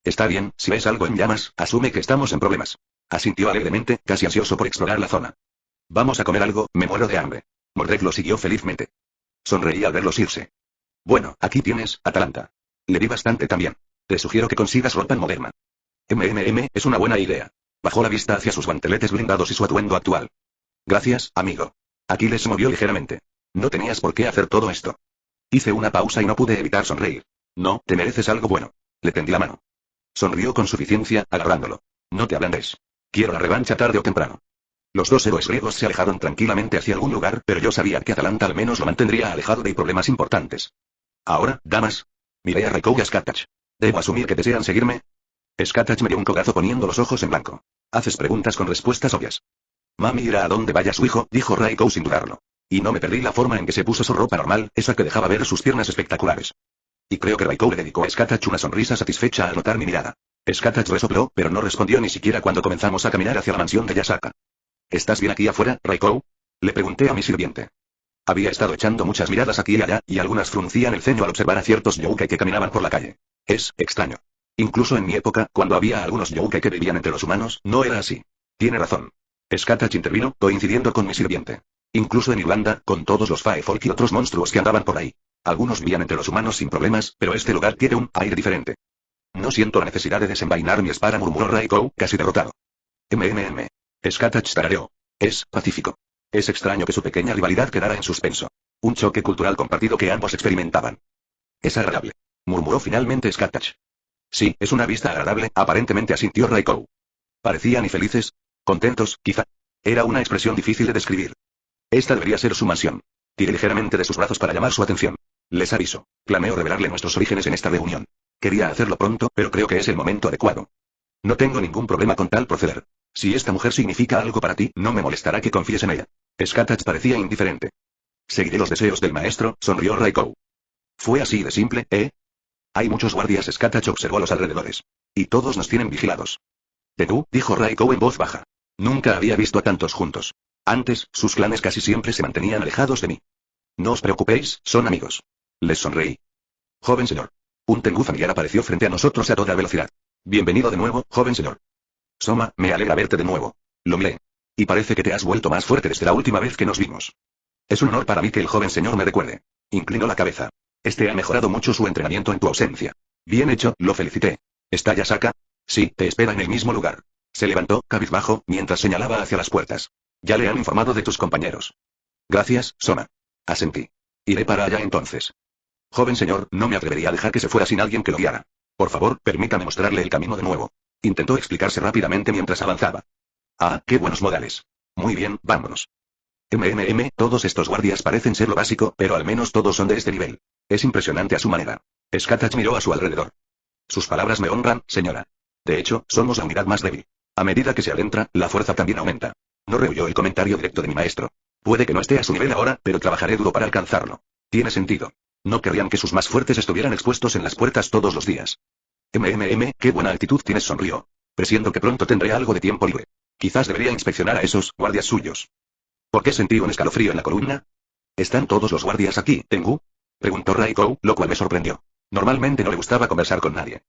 Está bien, si ves algo en llamas, asume que estamos en problemas. Asintió alegremente, casi ansioso por explorar la zona. Vamos a comer algo, me muero de hambre. Mordred lo siguió felizmente. Sonreí al verlos irse. Bueno, aquí tienes, Atalanta. Le vi bastante también. Te sugiero que consigas ropa moderna. Es una buena idea. Bajó la vista hacia sus guanteletes blindados y su atuendo actual. Gracias, amigo. Aquiles se movió ligeramente. No tenías por qué hacer todo esto. Hice una pausa y no pude evitar sonreír. No, te mereces algo bueno. Le tendí la mano. Sonrió con suficiencia, agarrándolo. No te ablandes. Quiero la revancha tarde o temprano. Los dos héroes griegos se alejaron tranquilamente hacia algún lugar, pero yo sabía que Atalanta al menos lo mantendría alejado de problemas importantes. Ahora, damas. Miré a Raikou y a Skatach. ¿Debo asumir que desean seguirme? Skatach me dio un codazo poniendo los ojos en blanco. Haces preguntas con respuestas obvias. Mami irá a donde vaya su hijo, dijo Raikou sin dudarlo. Y no me perdí la forma en que se puso su ropa normal, esa que dejaba ver sus piernas espectaculares. Y creo que Raikou le dedicó a Skatach una sonrisa satisfecha al notar mi mirada. Skatach resopló, pero no respondió ni siquiera cuando comenzamos a caminar hacia la mansión de Yasaka. ¿Estás bien aquí afuera, Raikou? Le pregunté a mi sirviente. Había estado echando muchas miradas aquí y allá, y algunas fruncían el ceño al observar a ciertos yokai que caminaban por la calle. Es extraño. Incluso en mi época, cuando había algunos yokai que vivían entre los humanos, no era así. Tiene razón. Skatach intervino, coincidiendo con mi sirviente. Incluso en Irlanda, con todos los Faefolk y otros monstruos que andaban por ahí. Algunos vivían entre los humanos sin problemas, pero este lugar tiene un aire diferente. No siento la necesidad de desenvainar mi espada, murmuró Raikou, casi derrotado. Skatach tarareó. Es pacífico. Es extraño que su pequeña rivalidad quedara en suspenso. Un choque cultural compartido que ambos experimentaban. Es agradable. Murmuró finalmente Skatach. Sí, es una vista agradable, aparentemente asintió Raikou. Parecían infelices. Contentos, quizá. Era una expresión difícil de describir. Esta debería ser su mansión. Tiré ligeramente de sus brazos para llamar su atención. Les aviso. Planeo revelarle nuestros orígenes en esta reunión. Quería hacerlo pronto, pero creo que es el momento adecuado. No tengo ningún problema con tal proceder. Si esta mujer significa algo para ti, no me molestará que confíes en ella. Skatach parecía indiferente. Seguiré los deseos del maestro, sonrió Raikou. Fue así de simple, ¿eh? Hay muchos guardias, Skatach observó a los alrededores. Y todos nos tienen vigilados. Tengu, dijo Raikou en voz baja. Nunca había visto a tantos juntos. Antes, sus clanes casi siempre se mantenían alejados de mí. No os preocupéis, son amigos. Les sonreí. Joven señor. Un Tengu familiar apareció frente a nosotros a toda velocidad. Bienvenido de nuevo, joven señor. Soma, me alegra verte de nuevo. Lo miré. Y parece que te has vuelto más fuerte desde la última vez que nos vimos. Es un honor para mí que el joven señor me recuerde. Inclinó la cabeza. Ha mejorado mucho su entrenamiento en tu ausencia. Bien hecho, lo felicité. ¿Está Yasaka? Sí, te espera en el mismo lugar. Se levantó, cabizbajo, mientras señalaba hacia las puertas. Ya le han informado de tus compañeros. Gracias, Soma. Asentí. Iré para allá entonces. Joven señor, no me atrevería a dejar que se fuera sin alguien que lo guiara. Por favor, permítame mostrarle el camino de nuevo. Intentó explicarse rápidamente mientras avanzaba. Ah, qué buenos modales. Muy bien, vámonos. Todos estos guardias parecen ser lo básico, pero al menos todos son de este nivel. Es impresionante a su manera. Skatach miró a su alrededor. Sus palabras me honran, señora. De hecho, somos la unidad más débil. A medida que se adentra, la fuerza también aumenta. No rehuyó el comentario directo de mi maestro. Puede que no esté a su nivel ahora, pero trabajaré duro para alcanzarlo. Tiene sentido. No querrían que sus más fuertes estuvieran expuestos en las puertas todos los días. Qué buena actitud tienes, sonrió. Presiento que pronto tendré algo de tiempo libre. Quizás debería inspeccionar a esos guardias suyos. ¿Por qué sentí un escalofrío en la columna? ¿Están todos los guardias aquí, Tengu? Preguntó Raikou, lo cual me sorprendió. Normalmente no le gustaba conversar con nadie.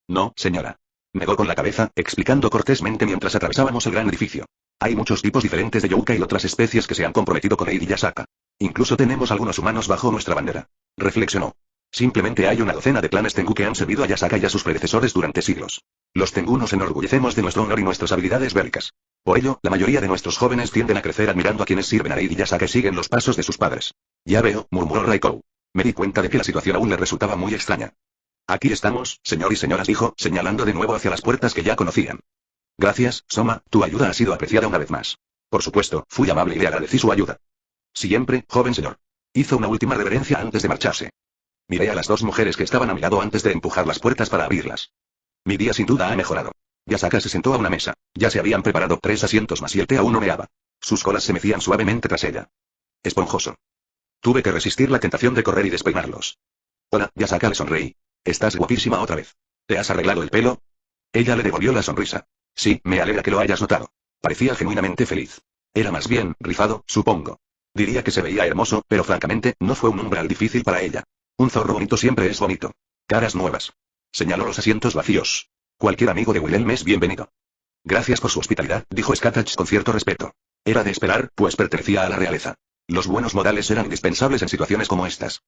No, señora. Negó con la cabeza, explicando cortésmente mientras atravesábamos el gran edificio. Hay muchos tipos diferentes de Youka y otras especies que se han comprometido con Eiji Yasaka. Incluso tenemos algunos humanos bajo nuestra bandera. Reflexionó. Simplemente hay una docena de clanes Tengu que han servido a Yasaka y a sus predecesores durante siglos. Los Tengu nos enorgullecemos de nuestro honor y nuestras habilidades bélicas. Por ello, la mayoría de nuestros jóvenes tienden a crecer admirando a quienes sirven a Eiji Yasaka y siguen los pasos de sus padres. Ya veo, murmuró Raikou. Me di cuenta de que la situación aún le resultaba muy extraña. Aquí estamos, señor y señoras, dijo, señalando de nuevo hacia las puertas que ya conocían. Gracias, Soma, tu ayuda ha sido apreciada una vez más. Por supuesto, fui amable y le agradecí su ayuda. Siempre, joven señor. Hizo una última reverencia antes de marcharse. Miré a las dos mujeres que estaban a mi lado antes de empujar las puertas para abrirlas. Mi día sin duda ha mejorado. Yasaka se sentó a una mesa. Ya se habían preparado 3 asientos más y el té aún humeaba. Sus colas se mecían suavemente tras ella. Esponjoso. Tuve que resistir la tentación de correr y despeinarlos. Hola, Yasaka, le sonreí. Estás guapísima otra vez. ¿Te has arreglado el pelo? Ella le devolvió la sonrisa. Sí, me alegra que lo hayas notado. Parecía genuinamente feliz. Era más bien, rifado, supongo. Diría que se veía hermoso, pero francamente, no fue un umbral difícil para ella. Un zorro bonito siempre es bonito. Caras nuevas. Señaló los asientos vacíos. Cualquier amigo de Wilhelm es bienvenido. Gracias por su hospitalidad, dijo Skatach con cierto respeto. Era de esperar, pues pertenecía a la realeza. Los buenos modales eran indispensables en situaciones como estas.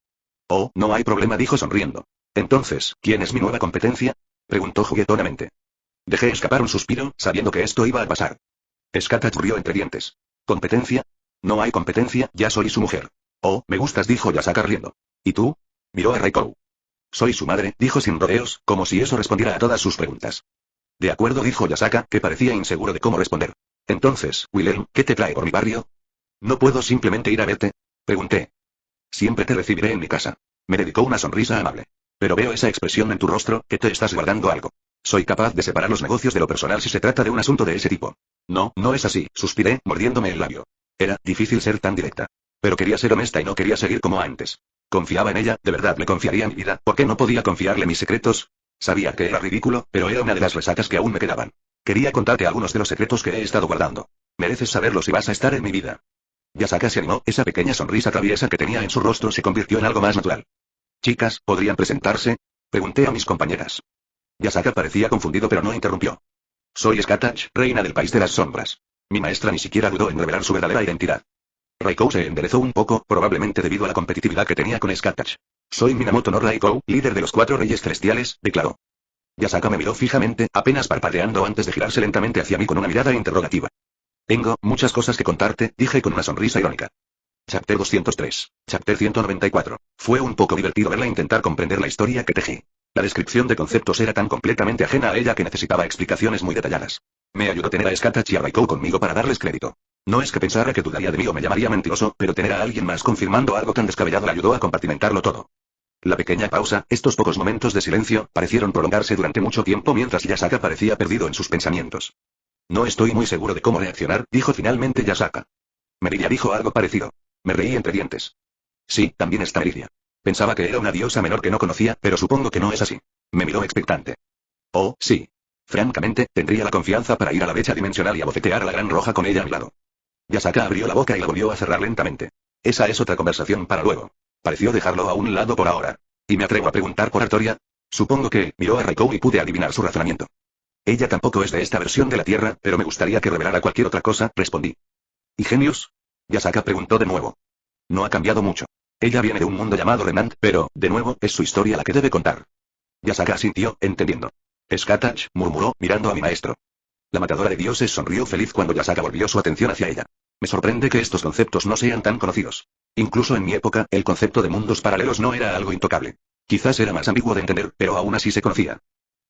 Oh, no hay problema, dijo sonriendo. Entonces, ¿quién es mi nueva competencia? Preguntó juguetonamente. Dejé escapar un suspiro, sabiendo que esto iba a pasar. Skatach rió entre dientes. ¿Competencia? No hay competencia, ya soy su mujer. Oh, me gustas, dijo Yasaka riendo. ¿Y tú? Miró a Raikou. Soy su madre, dijo sin rodeos, como si eso respondiera a todas sus preguntas. De acuerdo, dijo Yasaka, que parecía inseguro de cómo responder. Entonces, Wilhelm, ¿qué te trae por mi barrio? ¿No puedo simplemente ir a verte? Pregunté. Siempre te recibiré en mi casa. Me dedicó una sonrisa amable. Pero veo esa expresión en tu rostro, que te estás guardando algo. Soy capaz de separar los negocios de lo personal si se trata de un asunto de ese tipo. No, no es así, suspiré, mordiéndome el labio. Era difícil ser tan directa. Pero quería ser honesta y no quería seguir como antes. Confiaba en ella, de verdad le confiaría mi vida, ¿por qué no podía confiarle mis secretos? Sabía que era ridículo, pero era una de las resacas que aún me quedaban. Quería contarte algunos de los secretos que he estado guardando. Mereces saberlos y vas a estar en mi vida. Yasaka se animó, esa pequeña sonrisa traviesa que tenía en su rostro se convirtió en algo más natural. Chicas, ¿podrían presentarse? Pregunté a mis compañeras. Yasaka parecía confundido pero no interrumpió. Soy Skatach, reina del país de las sombras. Mi maestra ni siquiera dudó en revelar su verdadera identidad. Raikou se enderezó un poco, probablemente debido a la competitividad que tenía con Skatach. Soy Minamoto no Raikou, líder de los 4 reyes celestiales, declaró. Yasaka me miró fijamente, apenas parpadeando antes de girarse lentamente hacia mí con una mirada interrogativa. Tengo muchas cosas que contarte, dije con una sonrisa irónica. Chapter 203. Chapter 194. Fue un poco divertido verla intentar comprender la historia que tejí. La descripción de conceptos era tan completamente ajena a ella que necesitaba explicaciones muy detalladas. Me ayudó a tener a Skatach y a Raikou conmigo para darles crédito. No es que pensara que dudaría de mí o me llamaría mentiroso, pero tener a alguien más confirmando algo tan descabellado le ayudó a compartimentarlo todo. La pequeña pausa, estos pocos momentos de silencio, parecieron prolongarse durante mucho tiempo mientras Yasaka parecía perdido en sus pensamientos. No estoy muy seguro de cómo reaccionar, dijo finalmente Yasaka. Meridia dijo algo parecido. Me reí entre dientes. Sí, también está Meridia. Pensaba que era una diosa menor que no conocía, pero supongo que no es así. Me miró expectante. Oh, sí. Francamente, tendría la confianza para ir a la brecha dimensional y abofetear a la gran roja con ella a mi lado. Yasaka abrió la boca y la volvió a cerrar lentamente. Esa es otra conversación para luego. Pareció dejarlo a un lado por ahora. ¿Y me atrevo a preguntar por Artoria? Supongo que, miró a Raikou y pude adivinar su razonamiento. Ella tampoco es de esta versión de la Tierra, pero me gustaría que revelara cualquier otra cosa, respondí. ¿Y Genius? Yasaka preguntó de nuevo. No ha cambiado mucho. Ella viene de un mundo llamado Renant, pero, de nuevo, es su historia la que debe contar. Yasaka asintió, entendiendo. Skatach, murmuró, mirando a mi maestro. La matadora de dioses sonrió feliz cuando Yasaka volvió su atención hacia ella. Me sorprende que estos conceptos no sean tan conocidos. Incluso en mi época, el concepto de mundos paralelos no era algo intocable. Quizás era más ambiguo de entender, pero aún así se conocía.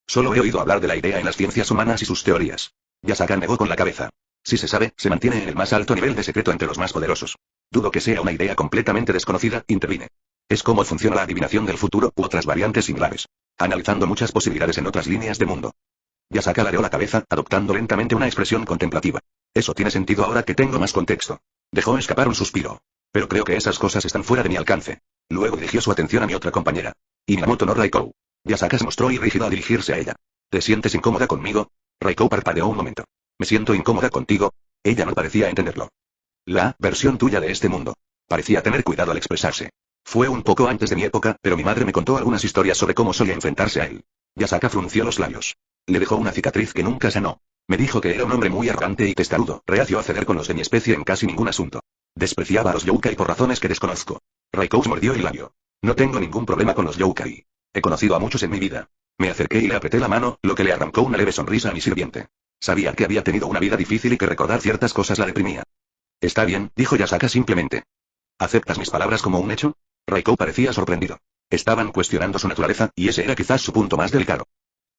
Solo he oído hablar de la idea en las ciencias humanas y sus teorías. Yasaka negó con la cabeza. Si se sabe, se mantiene en el más alto nivel de secreto entre los más poderosos. Dudo que sea una idea completamente desconocida, intervine. Es cómo funciona la adivinación del futuro u otras variantes similares. Analizando muchas posibilidades en otras líneas de mundo. Yasaka ladeó la cabeza, adoptando lentamente una expresión contemplativa. Eso tiene sentido ahora que tengo más contexto. Dejó escapar un suspiro. Pero creo que esas cosas están fuera de mi alcance. Luego dirigió su atención a mi otra compañera. Y Minamoto no Raikou. Yasaka se mostró irrígido al dirigirse a ella. ¿Te sientes incómoda conmigo? Raikou parpadeó un momento. ¿Me siento incómoda contigo? Ella no parecía entenderlo. La versión tuya de este mundo. Parecía tener cuidado al expresarse. Fue un poco antes de mi época, pero mi madre me contó algunas historias sobre cómo solía enfrentarse a él. Yasaka frunció los labios. Le dejó una cicatriz que nunca sanó. Me dijo que era un hombre muy arrogante y testarudo, reacio a ceder con los de mi especie en casi ningún asunto. Despreciaba a los yokai por razones que desconozco. Raikou mordió el labio. No tengo ningún problema con los yokai. He conocido a muchos en mi vida. Me acerqué y le apreté la mano, lo que le arrancó una leve sonrisa a mi sirviente. Sabía que había tenido una vida difícil y que recordar ciertas cosas la deprimía. Está bien, dijo Yasaka simplemente. ¿Aceptas mis palabras como un hecho? Raikou parecía sorprendido. Estaban cuestionando su naturaleza, y ese era quizás su punto más delicado.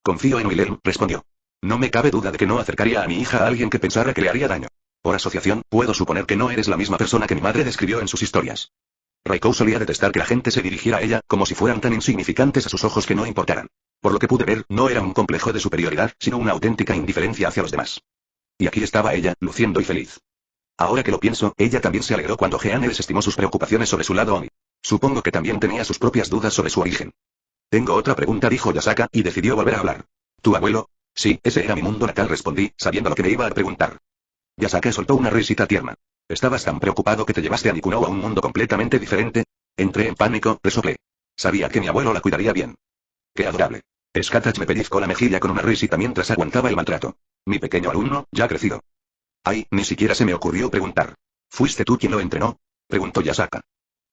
Confío en Wilhelm, respondió. No me cabe duda de que no acercaría a mi hija a alguien que pensara que le haría daño. Por asociación, puedo suponer que no eres la misma persona que mi madre describió en sus historias. Raikou solía detestar que la gente se dirigiera a ella, como si fueran tan insignificantes a sus ojos que no importaran. Por lo que pude ver, no era un complejo de superioridad, sino una auténtica indiferencia hacia los demás. Y aquí estaba ella, luciendo y feliz. Ahora que lo pienso, ella también se alegró cuando Jeanne desestimó sus preocupaciones sobre su lado Oni. Supongo que también tenía sus propias dudas sobre su origen. Tengo otra pregunta, dijo Yasaka, y decidió volver a hablar. ¿Tu abuelo? Sí, ese era mi mundo natal, respondí, sabiendo lo que me iba a preguntar. Yasaka soltó una risita tierna. ¿Estabas tan preocupado que te llevaste a Nikuno a un mundo completamente diferente? Entré en pánico, resoplé. Sabía que mi abuelo la cuidaría bien. ¡Qué adorable! Skatach me pellizcó la mejilla con una risita mientras aguantaba el maltrato. Mi pequeño alumno, ya crecido. Ay, ni siquiera se me ocurrió preguntar. ¿Fuiste tú quien lo entrenó? Preguntó Yasaka.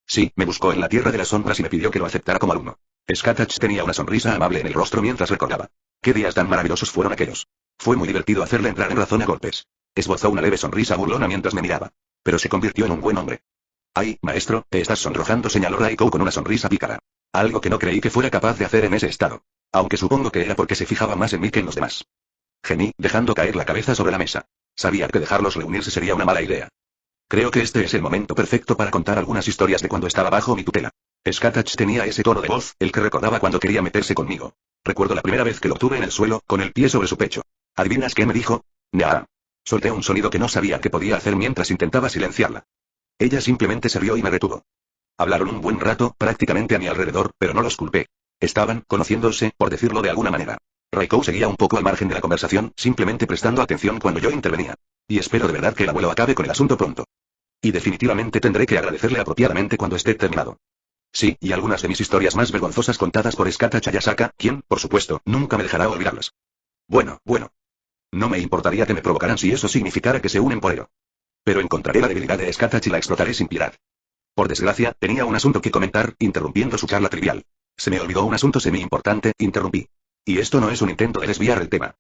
Sí, me buscó en la Tierra de las Sombras y me pidió que lo aceptara como alumno. Skatach tenía una sonrisa amable en el rostro mientras recordaba. ¿Qué días tan maravillosos fueron aquellos? Fue muy divertido hacerle entrar en razón a golpes. Esbozó una leve sonrisa burlona mientras me miraba. Pero se convirtió en un buen hombre. Ay, maestro, te estás sonrojando, señaló Raikou con una sonrisa pícara. Algo que no creí que fuera capaz de hacer en ese estado. Aunque supongo que era porque se fijaba más en mí que en los demás. Gemí, dejando caer la cabeza sobre la mesa. Sabía que dejarlos reunirse sería una mala idea. Creo que este es el momento perfecto para contar algunas historias de cuando estaba bajo mi tutela. Skatach tenía ese tono de voz, el que recordaba cuando quería meterse conmigo. Recuerdo la primera vez que lo tuve en el suelo, con el pie sobre su pecho. ¿Adivinas qué me dijo? Nah. Solté un sonido que no sabía qué podía hacer mientras intentaba silenciarla. Ella simplemente se rió y me retuvo. Hablaron un buen rato, prácticamente a mi alrededor, pero no los culpé. Estaban conociéndose, por decirlo de alguna manera. Raikou seguía un poco al margen de la conversación, simplemente prestando atención cuando yo intervenía. Y espero de verdad que el abuelo acabe con el asunto pronto. Y definitivamente tendré que agradecerle apropiadamente cuando esté terminado. Sí, y algunas de mis historias más vergonzosas contadas por Skatach a Yasaka, quien, por supuesto, nunca me dejará olvidarlas. Bueno. No me importaría que me provocaran si eso significara que se unen por ello. Pero encontraré la debilidad de Skatach y la explotaré sin piedad. Por desgracia, tenía un asunto que comentar, interrumpiendo su charla trivial. Se me olvidó un asunto semi-importante, interrumpí. Y esto no es un intento de desviar el tema.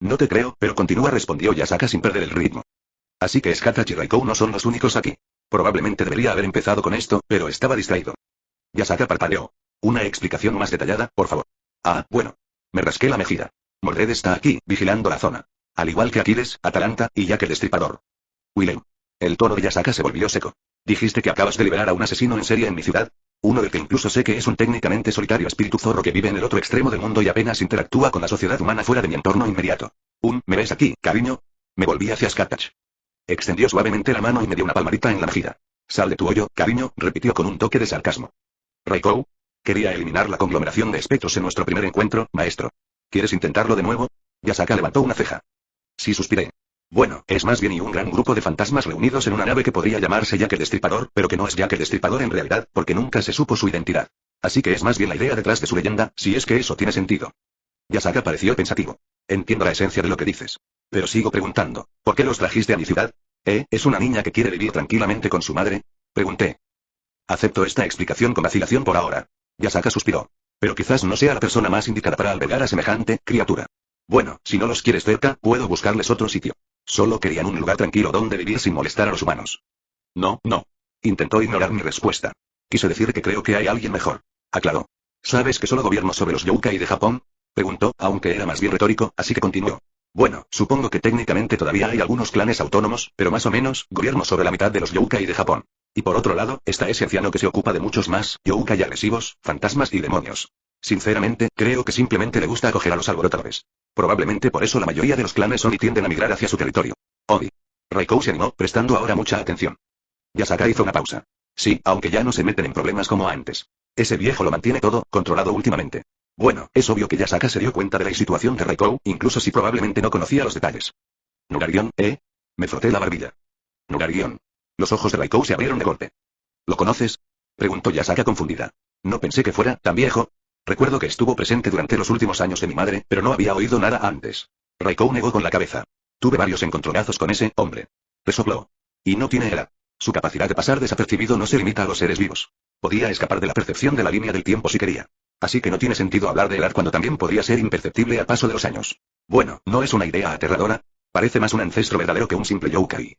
No te creo, pero continúa, respondió Yasaka sin perder el ritmo. Así que Skatach y Raikou no son los únicos aquí. Probablemente debería haber empezado con esto, pero estaba distraído. Yasaka parpadeó. Una explicación más detallada, por favor. Ah, bueno. Me rasqué la mejilla. Mordred está aquí, vigilando la zona. Al igual que Aquiles, Atalanta, y Jack el Destripador. Willem. El tono de Yasaka se volvió seco. Dijiste que acabas de liberar a un asesino en serie en mi ciudad. Uno del que incluso sé que es un técnicamente solitario espíritu zorro que vive en el otro extremo del mundo y apenas interactúa con la sociedad humana fuera de mi entorno inmediato. ¿Me ves aquí, cariño? Me volví hacia Skatach. Extendió suavemente la mano y me dio una palmadita en la mejilla. Sal de tu hoyo, cariño, repitió con un toque de sarcasmo. Raikou. Quería eliminar la conglomeración de espectros en nuestro primer encuentro, maestro. ¿Quieres intentarlo de nuevo? Yasaka levantó una ceja. Sí, suspiré. Bueno, es más bien y un gran grupo de fantasmas reunidos en una nave que podría llamarse Jack el Destripador, pero que no es Jack el Destripador en realidad, porque nunca se supo su identidad. Así que es más bien la idea detrás de su leyenda, si es que eso tiene sentido. Yasaka pareció pensativo. Entiendo la esencia de lo que dices. Pero sigo preguntando, ¿por qué los trajiste a mi ciudad? ¿Es una niña que quiere vivir tranquilamente con su madre? Pregunté. Acepto esta explicación con vacilación por ahora. Yasaka suspiró. Pero quizás no sea la persona más indicada para albergar a semejante criatura. Bueno, si no los quieres cerca, puedo buscarles otro sitio. Solo querían un lugar tranquilo donde vivir sin molestar a los humanos. No. Intentó ignorar mi respuesta. Quise decir que creo que hay alguien mejor. Aclaró. ¿Sabes que solo gobierno sobre los yokai de Japón? Preguntó, aunque era más bien retórico, así que continuó. Bueno, supongo que técnicamente todavía hay algunos clanes autónomos, pero más o menos, gobierno sobre la mitad de los yokai de Japón. Y por otro lado, está ese anciano que se ocupa de muchos más, yokai agresivos, fantasmas y demonios. Sinceramente, creo que simplemente le gusta acoger a los alborotadores. Probablemente por eso la mayoría de los clanes Oni tienden a migrar hacia su territorio. Oni. Raikou se animó, prestando ahora mucha atención. Yasaka hizo una pausa. Sí, aunque ya no se meten en problemas como antes. Ese viejo lo mantiene todo controlado últimamente. Bueno, es obvio que Yasaka se dio cuenta de la situación de Raikou, incluso si probablemente no conocía los detalles. Nugarion, ¿eh? Me froté la barbilla. Nugarion. Los ojos de Raikou se abrieron de golpe. ¿Lo conoces? Preguntó Yasaka confundida. No pensé que fuera tan viejo. Recuerdo que estuvo presente durante los últimos años de mi madre, pero no había oído nada antes. Raikou negó con la cabeza. Tuve varios encontronazos con ese hombre. Resopló. Y no tiene edad. Su capacidad de pasar desapercibido no se limita a los seres vivos. Podía escapar de la percepción de la línea del tiempo si quería. Así que no tiene sentido hablar de edad cuando también podría ser imperceptible al paso de los años. Bueno, ¿no es una idea aterradora? Parece más un ancestro verdadero que un simple yokai.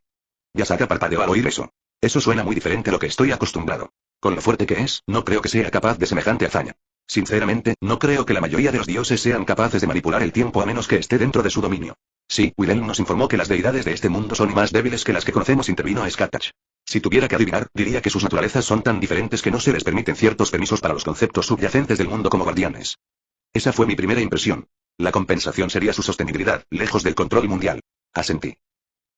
Yasaka parpadeó al oír eso. Eso suena muy diferente a lo que estoy acostumbrado. Con lo fuerte que es, no creo que sea capaz de semejante hazaña. Sinceramente, no creo que la mayoría de los dioses sean capaces de manipular el tiempo a menos que esté dentro de su dominio. Sí, Willem nos informó que las deidades de este mundo son más débiles que las que conocemos, intervino Skatach. Si tuviera que adivinar, diría que sus naturalezas son tan diferentes que no se les permiten ciertos permisos para los conceptos subyacentes del mundo como guardianes. Esa fue mi primera impresión. La compensación sería su sostenibilidad, lejos del control mundial. Asentí.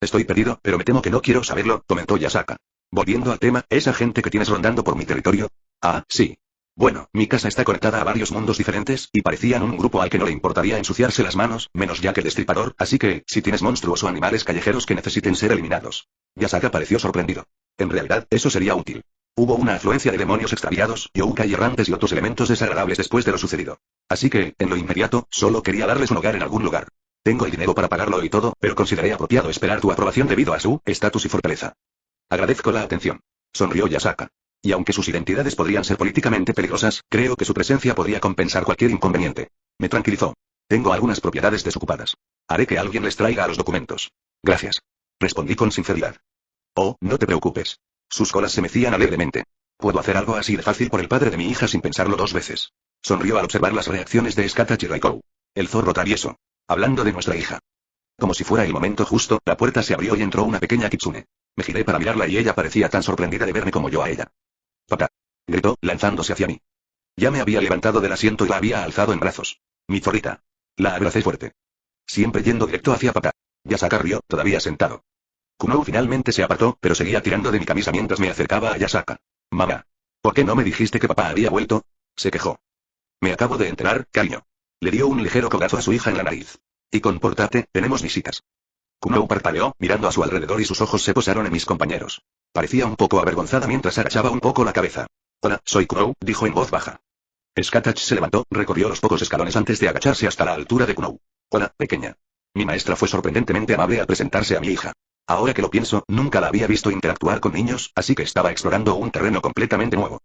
Estoy perdido, pero me temo que no quiero saberlo, comentó Yasaka. Volviendo al tema, ¿esa gente que tienes rondando por mi territorio? Ah, sí. Bueno, mi casa está conectada a varios mundos diferentes, y parecían un grupo al que no le importaría ensuciarse las manos, menos Jack el Destripador, así que, si tienes monstruos o animales callejeros que necesiten ser eliminados. Yasaka pareció sorprendido. En realidad, eso sería útil. Hubo una afluencia de demonios extraviados, yokai errantes y otros elementos desagradables después de lo sucedido. Así que, en lo inmediato, solo quería darles un hogar en algún lugar. Tengo el dinero para pagarlo y todo, pero consideré apropiado esperar tu aprobación debido a su estatus y fortaleza. Agradezco la atención. Sonrió Yasaka. Y aunque sus identidades podrían ser políticamente peligrosas, creo que su presencia podría compensar cualquier inconveniente. Me tranquilizó. Tengo algunas propiedades desocupadas. Haré que alguien les traiga los documentos. Gracias. Respondí con sinceridad. Oh, no te preocupes. Sus colas se mecían alegremente. Puedo hacer algo así de fácil por el padre de mi hija sin pensarlo dos veces. Sonrió al observar las reacciones de Skatach y Raikou. El zorro travieso. Hablando de nuestra hija. Como si fuera el momento justo, la puerta se abrió y entró una pequeña kitsune. Me giré para mirarla y ella parecía tan sorprendida de verme como yo a ella. Papá. Gritó, lanzándose hacia mí. Ya me había levantado del asiento y la había alzado en brazos. Mi zorrita. La abracé fuerte. Siempre yendo directo hacia papá. Yasaka rió, todavía sentado. Kunou finalmente se apartó, pero seguía tirando de mi camisa mientras me acercaba a Yasaka. Mamá. ¿Por qué no me dijiste que papá había vuelto? Se quejó. Me acabo de enterar, cariño. Le dio un ligero codazo a su hija en la nariz. Y compórtate, tenemos visitas. Kunou parpadeó, mirando a su alrededor y sus ojos se posaron en mis compañeros. Parecía un poco avergonzada mientras agachaba un poco la cabeza. Hola, soy Kunou, dijo en voz baja. Skatach se levantó, recorrió los pocos escalones antes de agacharse hasta la altura de Kunou. Hola, pequeña. Mi maestra fue sorprendentemente amable al presentarse a mi hija. Ahora que lo pienso, nunca la había visto interactuar con niños, así que estaba explorando un terreno completamente nuevo.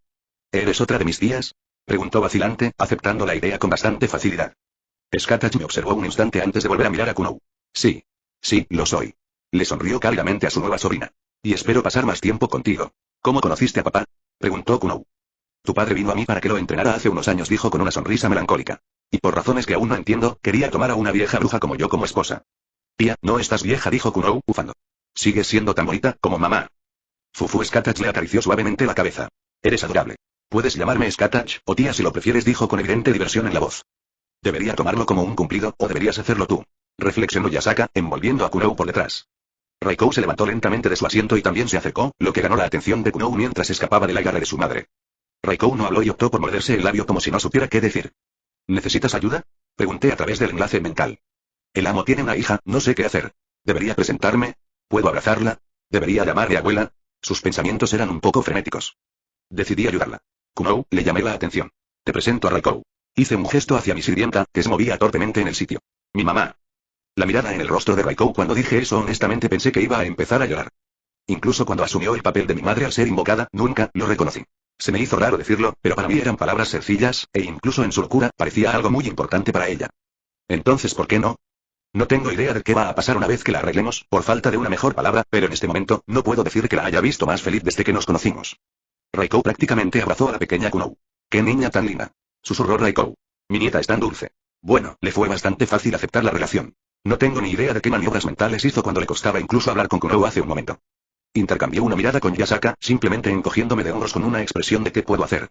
¿Eres otra de mis tías? Preguntó vacilante, aceptando la idea con bastante facilidad. Skatach me observó un instante antes de volver a mirar a Kunou. Sí. Sí, lo soy. Le sonrió cálidamente a su nueva sobrina. Y espero pasar más tiempo contigo. ¿Cómo conociste a papá? Preguntó Kunou. Tu padre vino a mí para que lo entrenara hace unos años, dijo con una sonrisa melancólica. Y por razones que aún no entiendo, quería tomar a una vieja bruja como yo como esposa. Tía, no estás vieja, dijo Kunou, bufando. Sigues siendo tan bonita como mamá. Fufu Skatach le acarició suavemente la cabeza. Eres adorable. Puedes llamarme Skatach, o tía si lo prefieres, dijo con evidente diversión en la voz. ¿Debería tomarlo como un cumplido, o deberías hacerlo tú? Reflexionó Yasaka, envolviendo a Kunou por detrás. Raikou se levantó lentamente de su asiento y también se acercó, lo que ganó la atención de Kunou mientras escapaba del agarre de su madre. Raikou no habló y optó por morderse el labio como si no supiera qué decir. ¿Necesitas ayuda? Pregunté a través del enlace mental. El amo tiene una hija, no sé qué hacer. ¿Debería presentarme? ¿Puedo abrazarla? ¿Debería llamarle abuela? Sus pensamientos eran un poco frenéticos. Decidí ayudarla. Kunou, le llamé la atención. Te presento a Raikou. Hice un gesto hacia mi sirvienta, que se movía torpemente en el sitio. Mi mamá. La mirada en el rostro de Raikou cuando dije eso, honestamente pensé que iba a empezar a llorar. Incluso cuando asumió el papel de mi madre al ser invocada, nunca lo reconocí. Se me hizo raro decirlo, pero para mí eran palabras sencillas, e incluso en su locura, parecía algo muy importante para ella. Entonces, ¿por qué no? No tengo idea de qué va a pasar una vez que la arreglemos, por falta de una mejor palabra, pero en este momento, no puedo decir que la haya visto más feliz desde que nos conocimos. Raikou prácticamente abrazó a la pequeña Kunou. ¡Qué niña tan linda! Susurró Raikou. Mi nieta es tan dulce. Bueno, le fue bastante fácil aceptar la relación. No tengo ni idea de qué maniobras mentales hizo cuando le costaba incluso hablar con Kunou hace un momento. Intercambié una mirada con Yasaka, simplemente encogiéndome de hombros con una expresión de ¿qué puedo hacer?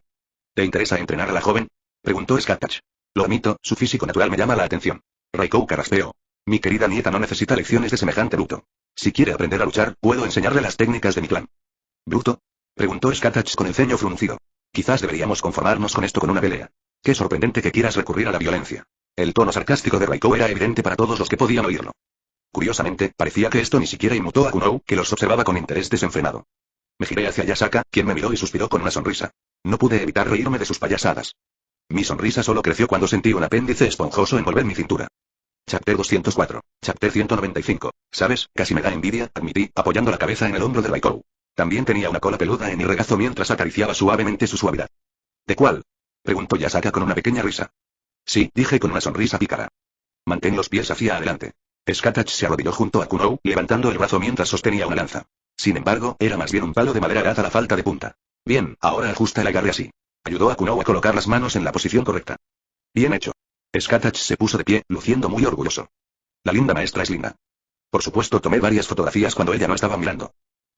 ¿Te interesa entrenar a la joven? Preguntó Skatach. Lo admito, su físico natural me llama la atención. Raikou carraspeó. Mi querida nieta no necesita lecciones de semejante bruto. Si quiere aprender a luchar, puedo enseñarle las técnicas de mi clan. ¿Bruto? Preguntó Skatach con el ceño fruncido. Quizás deberíamos conformarnos con esto con una pelea. Qué sorprendente que quieras recurrir a la violencia. El tono sarcástico de Raikou era evidente para todos los que podían oírlo. Curiosamente, parecía que esto ni siquiera inmutó a Kunou, que los observaba con interés desenfrenado. Me giré hacia Yasaka, quien me miró y suspiró con una sonrisa. No pude evitar reírme de sus payasadas. Mi sonrisa solo creció cuando sentí un apéndice esponjoso envolver mi cintura. Chapter 204. Chapter 195. ¿Sabes? Casi me da envidia, admití, apoyando la cabeza en el hombro de Raikou. También tenía una cola peluda en mi regazo mientras acariciaba suavemente su suavidad. ¿De cuál? Preguntó Yasaka con una pequeña risa. Sí, dije con una sonrisa pícara. Mantén los pies hacia adelante. Skatach se arrodilló junto a Kunou, levantando el brazo mientras sostenía una lanza. Sin embargo, era más bien un palo de madera dada la falta de punta. Bien, ahora ajusta el agarre así. Ayudó a Kunou a colocar las manos en la posición correcta. Bien hecho. Skatach se puso de pie, luciendo muy orgulloso. La linda maestra es linda. Por supuesto, tomé varias fotografías cuando ella no estaba mirando.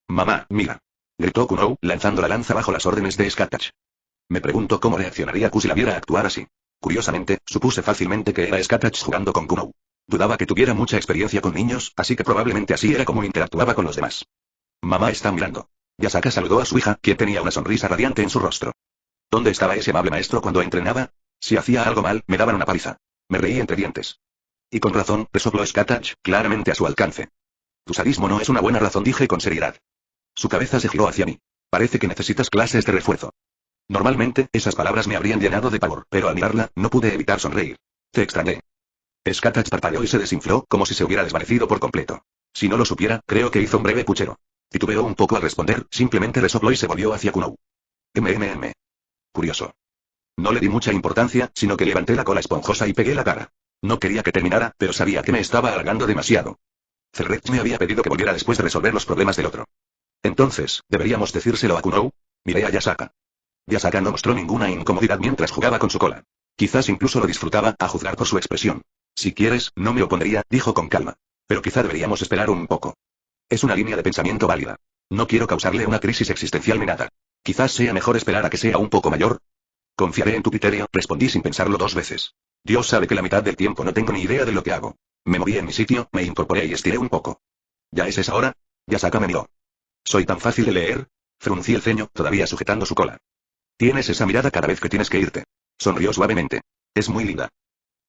Mamá, mira. Gritó Kunou, lanzando la lanza bajo las órdenes de Skatach. Me pregunto cómo reaccionaría Ku si la viera actuar así. Curiosamente, supuse fácilmente que era Skatach jugando con Kunou. Dudaba que tuviera mucha experiencia con niños, así que probablemente así era como interactuaba con los demás. Mamá está mirando. Yasaka saludó a su hija, quien tenía una sonrisa radiante en su rostro. ¿Dónde estaba ese amable maestro cuando entrenaba? Si hacía algo mal, me daban una paliza. Me reí entre dientes. Y con razón, resopló Skatach, claramente a su alcance. Tu sadismo no es una buena razón, dije con seriedad. Su cabeza se giró hacia mí. Parece que necesitas clases de refuerzo. Normalmente, esas palabras me habrían llenado de pavor, pero al mirarla, no pude evitar sonreír. Te extrañé. Skatach parpadeó y se desinfló, como si se hubiera desvanecido por completo. Si no lo supiera, creo que hizo un breve puchero. Titubeó un poco al responder, simplemente resopló y se volvió hacia Kunou. Curioso. No le di mucha importancia, sino que levanté la cola esponjosa y pegué la cara. No quería que terminara, pero sabía que me estaba alargando demasiado. Zelrech me había pedido que volviera después de resolver los problemas del otro. Entonces, ¿deberíamos decírselo a Kunou? Miré a Yasaka. Yasaka no mostró ninguna incomodidad mientras jugaba con su cola. Quizás incluso lo disfrutaba, a juzgar por su expresión. Si quieres, no me opondría, dijo con calma. Pero quizá deberíamos esperar un poco. Es una línea de pensamiento válida. No quiero causarle una crisis existencial ni nada. Quizás sea mejor esperar a que sea un poco mayor. Confiaré en tu criterio, respondí sin pensarlo 2 veces. Dios sabe que la mitad del tiempo no tengo ni idea de lo que hago. Me moví en mi sitio, me incorporé y estiré un poco. ¿Ya es esa hora? Yasaka me miró. ¿Soy tan fácil de leer? Fruncí el ceño, todavía sujetando su cola. Tienes esa mirada cada vez que tienes que irte. Sonrió suavemente. Es muy linda.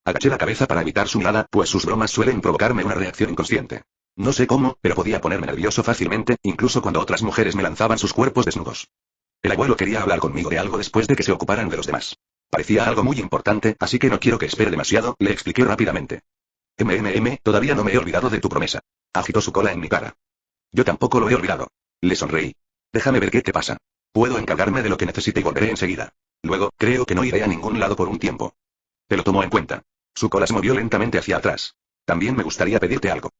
Agaché la cabeza para evitar su mirada, pues sus bromas suelen provocarme una reacción inconsciente. No sé cómo, pero podía ponerme nervioso fácilmente, incluso cuando otras mujeres me lanzaban sus cuerpos desnudos. El abuelo quería hablar conmigo de algo después de que se ocuparan de los demás. Parecía algo muy importante, así que no quiero que espere demasiado, le expliqué rápidamente. Todavía no me he olvidado de tu promesa. Agitó su cola en mi cara. Yo tampoco lo he olvidado. Le sonreí. Déjame ver qué te pasa. Puedo encargarme de lo que necesite y volveré enseguida. Luego, creo que no iré a ningún lado por un tiempo. Te lo tomo en cuenta. Su cola se movió lentamente hacia atrás. También me gustaría pedirte algo.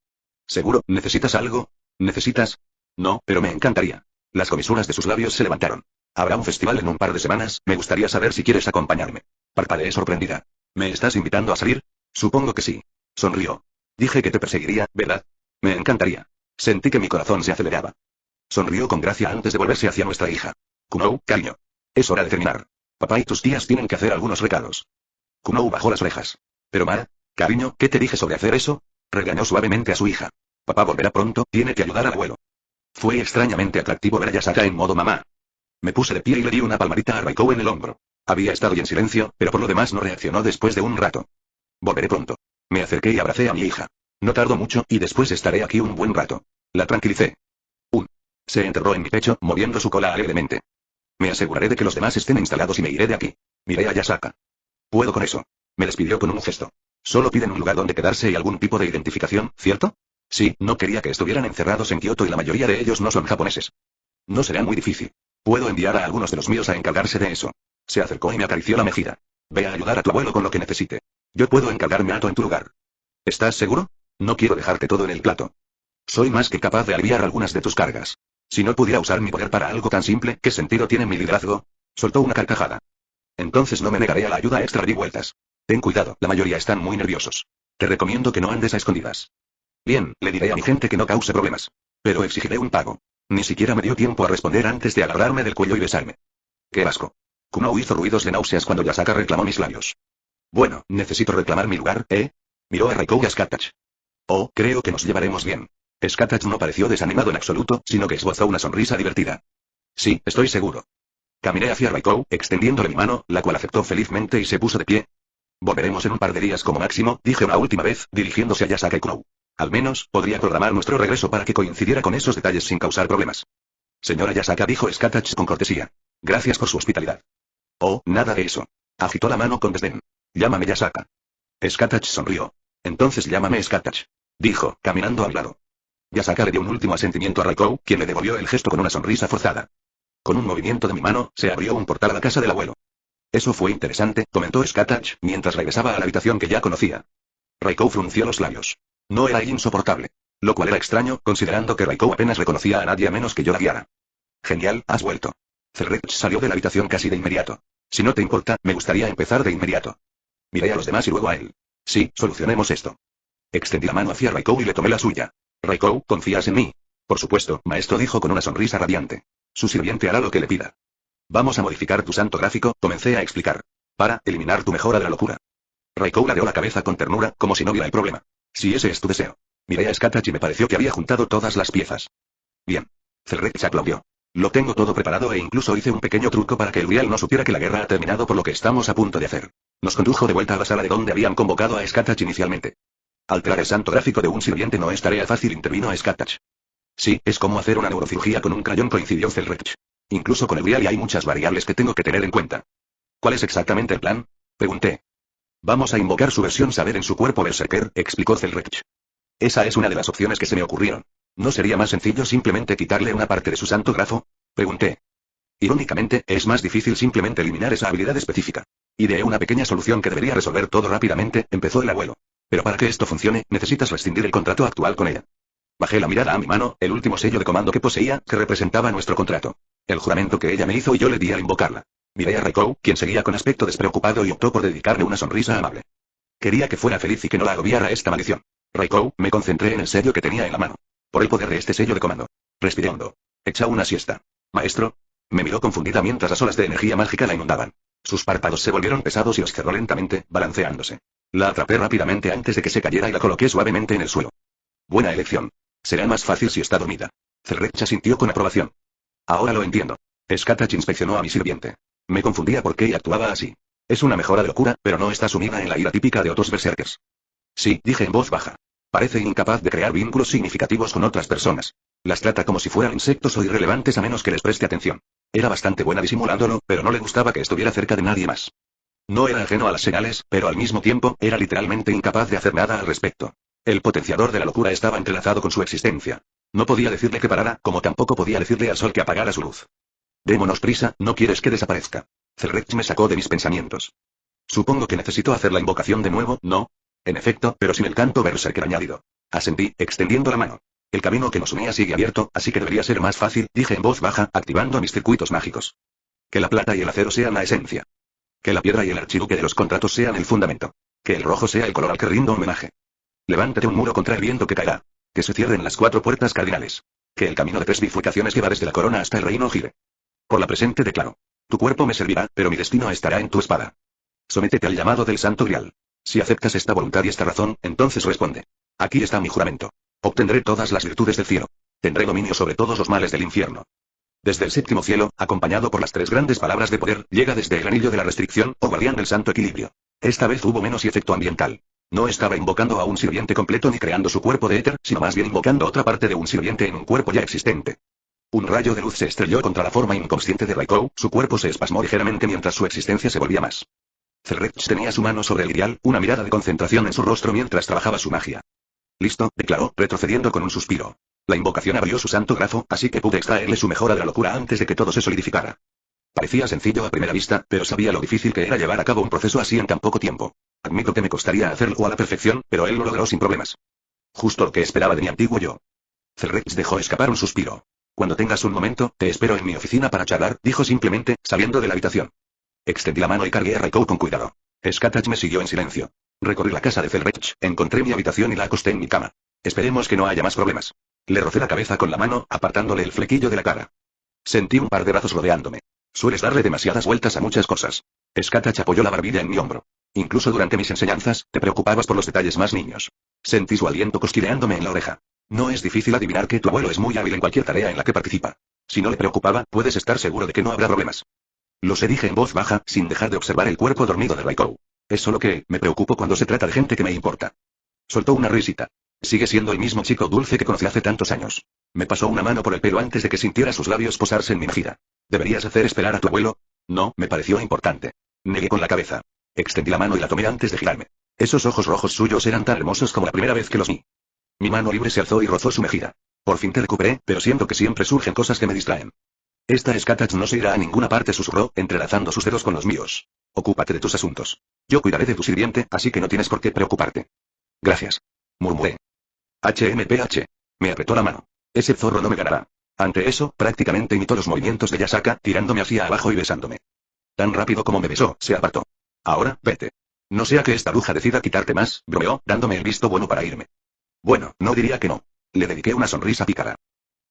¿Seguro? ¿Necesitas algo? ¿Necesitas? No, pero me encantaría. Las comisuras de sus labios se levantaron. Habrá un festival en un par de semanas, me gustaría saber si quieres acompañarme. Parpadeé sorprendida. ¿Me estás invitando a salir? Supongo que sí. Sonrió. Dije que te perseguiría, ¿verdad? Me encantaría. Sentí que mi corazón se aceleraba. Sonrió con gracia antes de volverse hacia nuestra hija. Kunou, cariño. Es hora de terminar. Papá y tus tías tienen que hacer algunos recados. Kunou bajó las orejas. Pero cariño, ¿qué te dije sobre hacer eso? Regañó suavemente a su hija. Papá volverá pronto, tiene que ayudar al abuelo. Fue extrañamente atractivo ver a Yasaka en modo mamá. Me puse de pie y le di una palmadita a Raikou en el hombro. Había estado en silencio, pero por lo demás no reaccionó después de un rato. Volveré pronto. Me acerqué y abracé a mi hija. No tardo mucho, y después estaré aquí un buen rato. La tranquilicé. Se enterró en mi pecho, moviendo su cola alegremente. Me aseguraré de que los demás estén instalados y me iré de aquí. Miré a Yasaka. Puedo con eso. Me despidió con un gesto. Solo piden un lugar donde quedarse y algún tipo de identificación, ¿cierto? Sí, no quería que estuvieran encerrados en Kioto y la mayoría de ellos no son japoneses. No será muy difícil. Puedo enviar a algunos de los míos a encargarse de eso. Se acercó y me acarició la mejilla. Ve a ayudar a tu abuelo con lo que necesite. Yo puedo encargarme en tu lugar. ¿Estás seguro? No quiero dejarte todo en el plato. Soy más que capaz de aliviar algunas de tus cargas. Si no pudiera usar mi poder para algo tan simple, ¿qué sentido tiene mi liderazgo? Soltó una carcajada. Entonces no me negaré a la ayuda extra, di vueltas. Ten cuidado, la mayoría están muy nerviosos. Te recomiendo que no andes a escondidas. Bien, le diré a mi gente que no cause problemas. Pero exigiré un pago. Ni siquiera me dio tiempo a responder antes de agarrarme del cuello y besarme. ¡Qué asco! Kuno hizo ruidos de náuseas cuando Yasaka reclamó mis labios. Bueno, necesito reclamar mi lugar, ¿eh? Miró a Raikou y a Skatach. Oh, creo que nos llevaremos bien. Skatach no pareció desanimado en absoluto, sino que esbozó una sonrisa divertida. Sí, estoy seguro. Caminé hacia Raikou, extendiéndole mi mano, la cual aceptó felizmente y se puso de pie. Volveremos en un par de días como máximo, dije una última vez, dirigiéndose a Yasaka y Kuno. Al menos, podría programar nuestro regreso para que coincidiera con esos detalles sin causar problemas. Señora Yasaka, dijo Skatach con cortesía. Gracias por su hospitalidad. Oh, nada de eso. Agitó la mano con desdén. Llámame Yasaka. Skatach sonrió. Entonces llámame Skatach. Dijo, caminando al lado. Yasaka le dio un último asentimiento a Raikou, quien le devolvió el gesto con una sonrisa forzada. Con un movimiento de mi mano, se abrió un portal a la casa del abuelo. Eso fue interesante, comentó Skatach, mientras regresaba a la habitación que ya conocía. Raikou frunció los labios. No era insoportable. Lo cual era extraño, considerando que Raikou apenas reconocía a nadie a menos que yo la guiara. Genial, has vuelto. Zelrech salió de la habitación casi de inmediato. Si no te importa, me gustaría empezar de inmediato. Miré a los demás y luego a él. Sí, solucionemos esto. Extendí la mano hacia Raikou y le tomé la suya. Raikou, ¿confías en mí? Por supuesto, maestro, dijo con una sonrisa radiante. Su sirviente hará lo que le pida. Vamos a modificar tu santo gráfico, comencé a explicar. Para eliminar tu mejora de la locura. Raikou ladeó la cabeza con ternura, como si no viera el problema. Si ese es tu deseo. Miré a Skatach y me pareció que había juntado todas las piezas. Bien. Zelrech aplaudió. Lo tengo todo preparado e incluso hice un pequeño truco para que el Grial no supiera que la guerra ha terminado, por lo que estamos a punto de hacer. Nos condujo de vuelta a la sala de donde habían convocado a Skatach inicialmente. Alterar el santo gráfico de un sirviente no es tarea fácil, intervino a Skatach. Sí, es como hacer una neurocirugía con un crayón, coincidió Zelrech. Incluso con el Grial hay muchas variables que tengo que tener en cuenta. ¿Cuál es exactamente el plan? Pregunté. Vamos a invocar su versión saber en su cuerpo berserker, explicó Zelrech. Esa es una de las opciones que se me ocurrieron. ¿No sería más sencillo simplemente quitarle una parte de su santo grafo? Pregunté. Irónicamente, es más difícil simplemente eliminar esa habilidad específica. Ideé una pequeña solución que debería resolver todo rápidamente, empezó el abuelo. Pero para que esto funcione, necesitas rescindir el contrato actual con ella. Bajé la mirada a mi mano, el último sello de comando que poseía, que representaba nuestro contrato. El juramento que ella me hizo y yo le di al invocarla. Miré a Raikou, quien seguía con aspecto despreocupado y optó por dedicarle una sonrisa amable. Quería que fuera feliz y que no la agobiara esta maldición. Raikou, me concentré en el sello que tenía en la mano. Por el poder de este sello de comando. Respiré hondo. Echa una siesta. Maestro. Me miró confundida mientras las olas de energía mágica la inundaban. Sus párpados se volvieron pesados y los cerró lentamente, balanceándose. La atrapé rápidamente antes de que se cayera y la coloqué suavemente en el suelo. Buena elección. Será más fácil si está dormida. Zelrech asintió con aprobación. Ahora lo entiendo. Skatach inspeccionó a mi sirviente. Me confundía por qué actuaba así. Es una mejora de locura, pero no está sumida en la ira típica de otros berserkers. Sí, dije en voz baja. Parece incapaz de crear vínculos significativos con otras personas. Las trata como si fueran insectos o irrelevantes a menos que les preste atención. Era bastante buena disimulándolo, pero no le gustaba que estuviera cerca de nadie más. No era ajeno a las señales, pero al mismo tiempo, era literalmente incapaz de hacer nada al respecto. El potenciador de la locura estaba entrelazado con su existencia. No podía decirle que parara, como tampoco podía decirle al sol que apagara su luz. Démonos prisa, no quieres que desaparezca. Zelrech me sacó de mis pensamientos. Supongo que necesito hacer la invocación de nuevo, ¿no? En efecto, pero sin el canto berserker añadido. Asentí, extendiendo la mano. El camino que nos unía sigue abierto, así que debería ser más fácil, dije en voz baja, activando mis circuitos mágicos. Que la plata y el acero sean la esencia. Que la piedra y el archiduque de los contratos sean el fundamento. Que el rojo sea el color al que rindo homenaje. Levántate un muro contra el viento que caerá. Que se cierren las 4 puertas cardinales. Que el camino de 3 bifurcaciones que va desde la corona hasta el reino gire. Por la presente declaro. Tu cuerpo me servirá, pero mi destino estará en tu espada. Sométete al llamado del Santo Grial. Si aceptas esta voluntad y esta razón, entonces responde. Aquí está mi juramento. Obtendré todas las virtudes del cielo. Tendré dominio sobre todos los males del infierno. Desde el séptimo cielo, acompañado por las 3 grandes palabras de poder, llega desde el anillo de la restricción, o guardián del santo equilibrio. Esta vez hubo menos y efecto ambiental. No estaba invocando a un sirviente completo ni creando su cuerpo de éter, sino más bien invocando otra parte de un sirviente en un cuerpo ya existente. Un rayo de luz se estrelló contra la forma inconsciente de Raikou, su cuerpo se espasmó ligeramente mientras su existencia se volvía más. Zelrech tenía su mano sobre el grial, una mirada de concentración en su rostro mientras trabajaba su magia. Listo, declaró, retrocediendo con un suspiro. La invocación abrió su santo grafo, así que pude extraerle su mejora de la locura antes de que todo se solidificara. Parecía sencillo a primera vista, pero sabía lo difícil que era llevar a cabo un proceso así en tan poco tiempo. Admito que me costaría hacerlo a la perfección, pero él lo logró sin problemas. Justo lo que esperaba de mi antiguo yo. Zelrech dejó escapar un suspiro. Cuando tengas un momento, te espero en mi oficina para charlar, dijo simplemente, saliendo de la habitación. Extendí la mano y cargué a Raikou con cuidado. Skatach me siguió en silencio. Recorrí la casa de Zelrech, encontré mi habitación y la acosté en mi cama. Esperemos que no haya más problemas. Le rocé la cabeza con la mano, apartándole el flequillo de la cara. Sentí un par de brazos rodeándome. Sueles darle demasiadas vueltas a muchas cosas. Skatach apoyó la barbilla en mi hombro. Incluso durante mis enseñanzas, te preocupabas por los detalles más niños. Sentí su aliento cosquilleándome en la oreja. No es difícil adivinar que tu abuelo es muy hábil en cualquier tarea en la que participa. Si no le preocupaba, puedes estar seguro de que no habrá problemas. Lo sé, dije en voz baja, sin dejar de observar el cuerpo dormido de Raikou. Es solo que, me preocupo cuando se trata de gente que me importa. Soltó una risita. Sigue siendo el mismo chico dulce que conocí hace tantos años. Me pasó una mano por el pelo antes de que sintiera sus labios posarse en mi mejilla. ¿Deberías hacer esperar a tu abuelo? No, me pareció importante. Negué con la cabeza. Extendí la mano y la tomé antes de girarme. Esos ojos rojos suyos eran tan hermosos como la primera vez que los vi. Mi mano libre se alzó y rozó su mejilla. Por fin te recuperé, pero siento que siempre surgen cosas que me distraen. Esta Skatach no se irá a ninguna parte, susurró, entrelazando sus dedos con los míos. Ocúpate de tus asuntos. Yo cuidaré de tu sirviente, así que no tienes por qué preocuparte. Gracias. Murmuré. HMPH. Me apretó la mano. Ese zorro no me ganará. Ante eso, prácticamente imitó los movimientos de Yasaka, tirándome hacia abajo y besándome. Tan rápido como me besó, se apartó. Ahora, vete. No sea que esta bruja decida quitarte más, bromeó, dándome el visto bueno para irme. Bueno, no diría que no. Le dediqué una sonrisa pícara.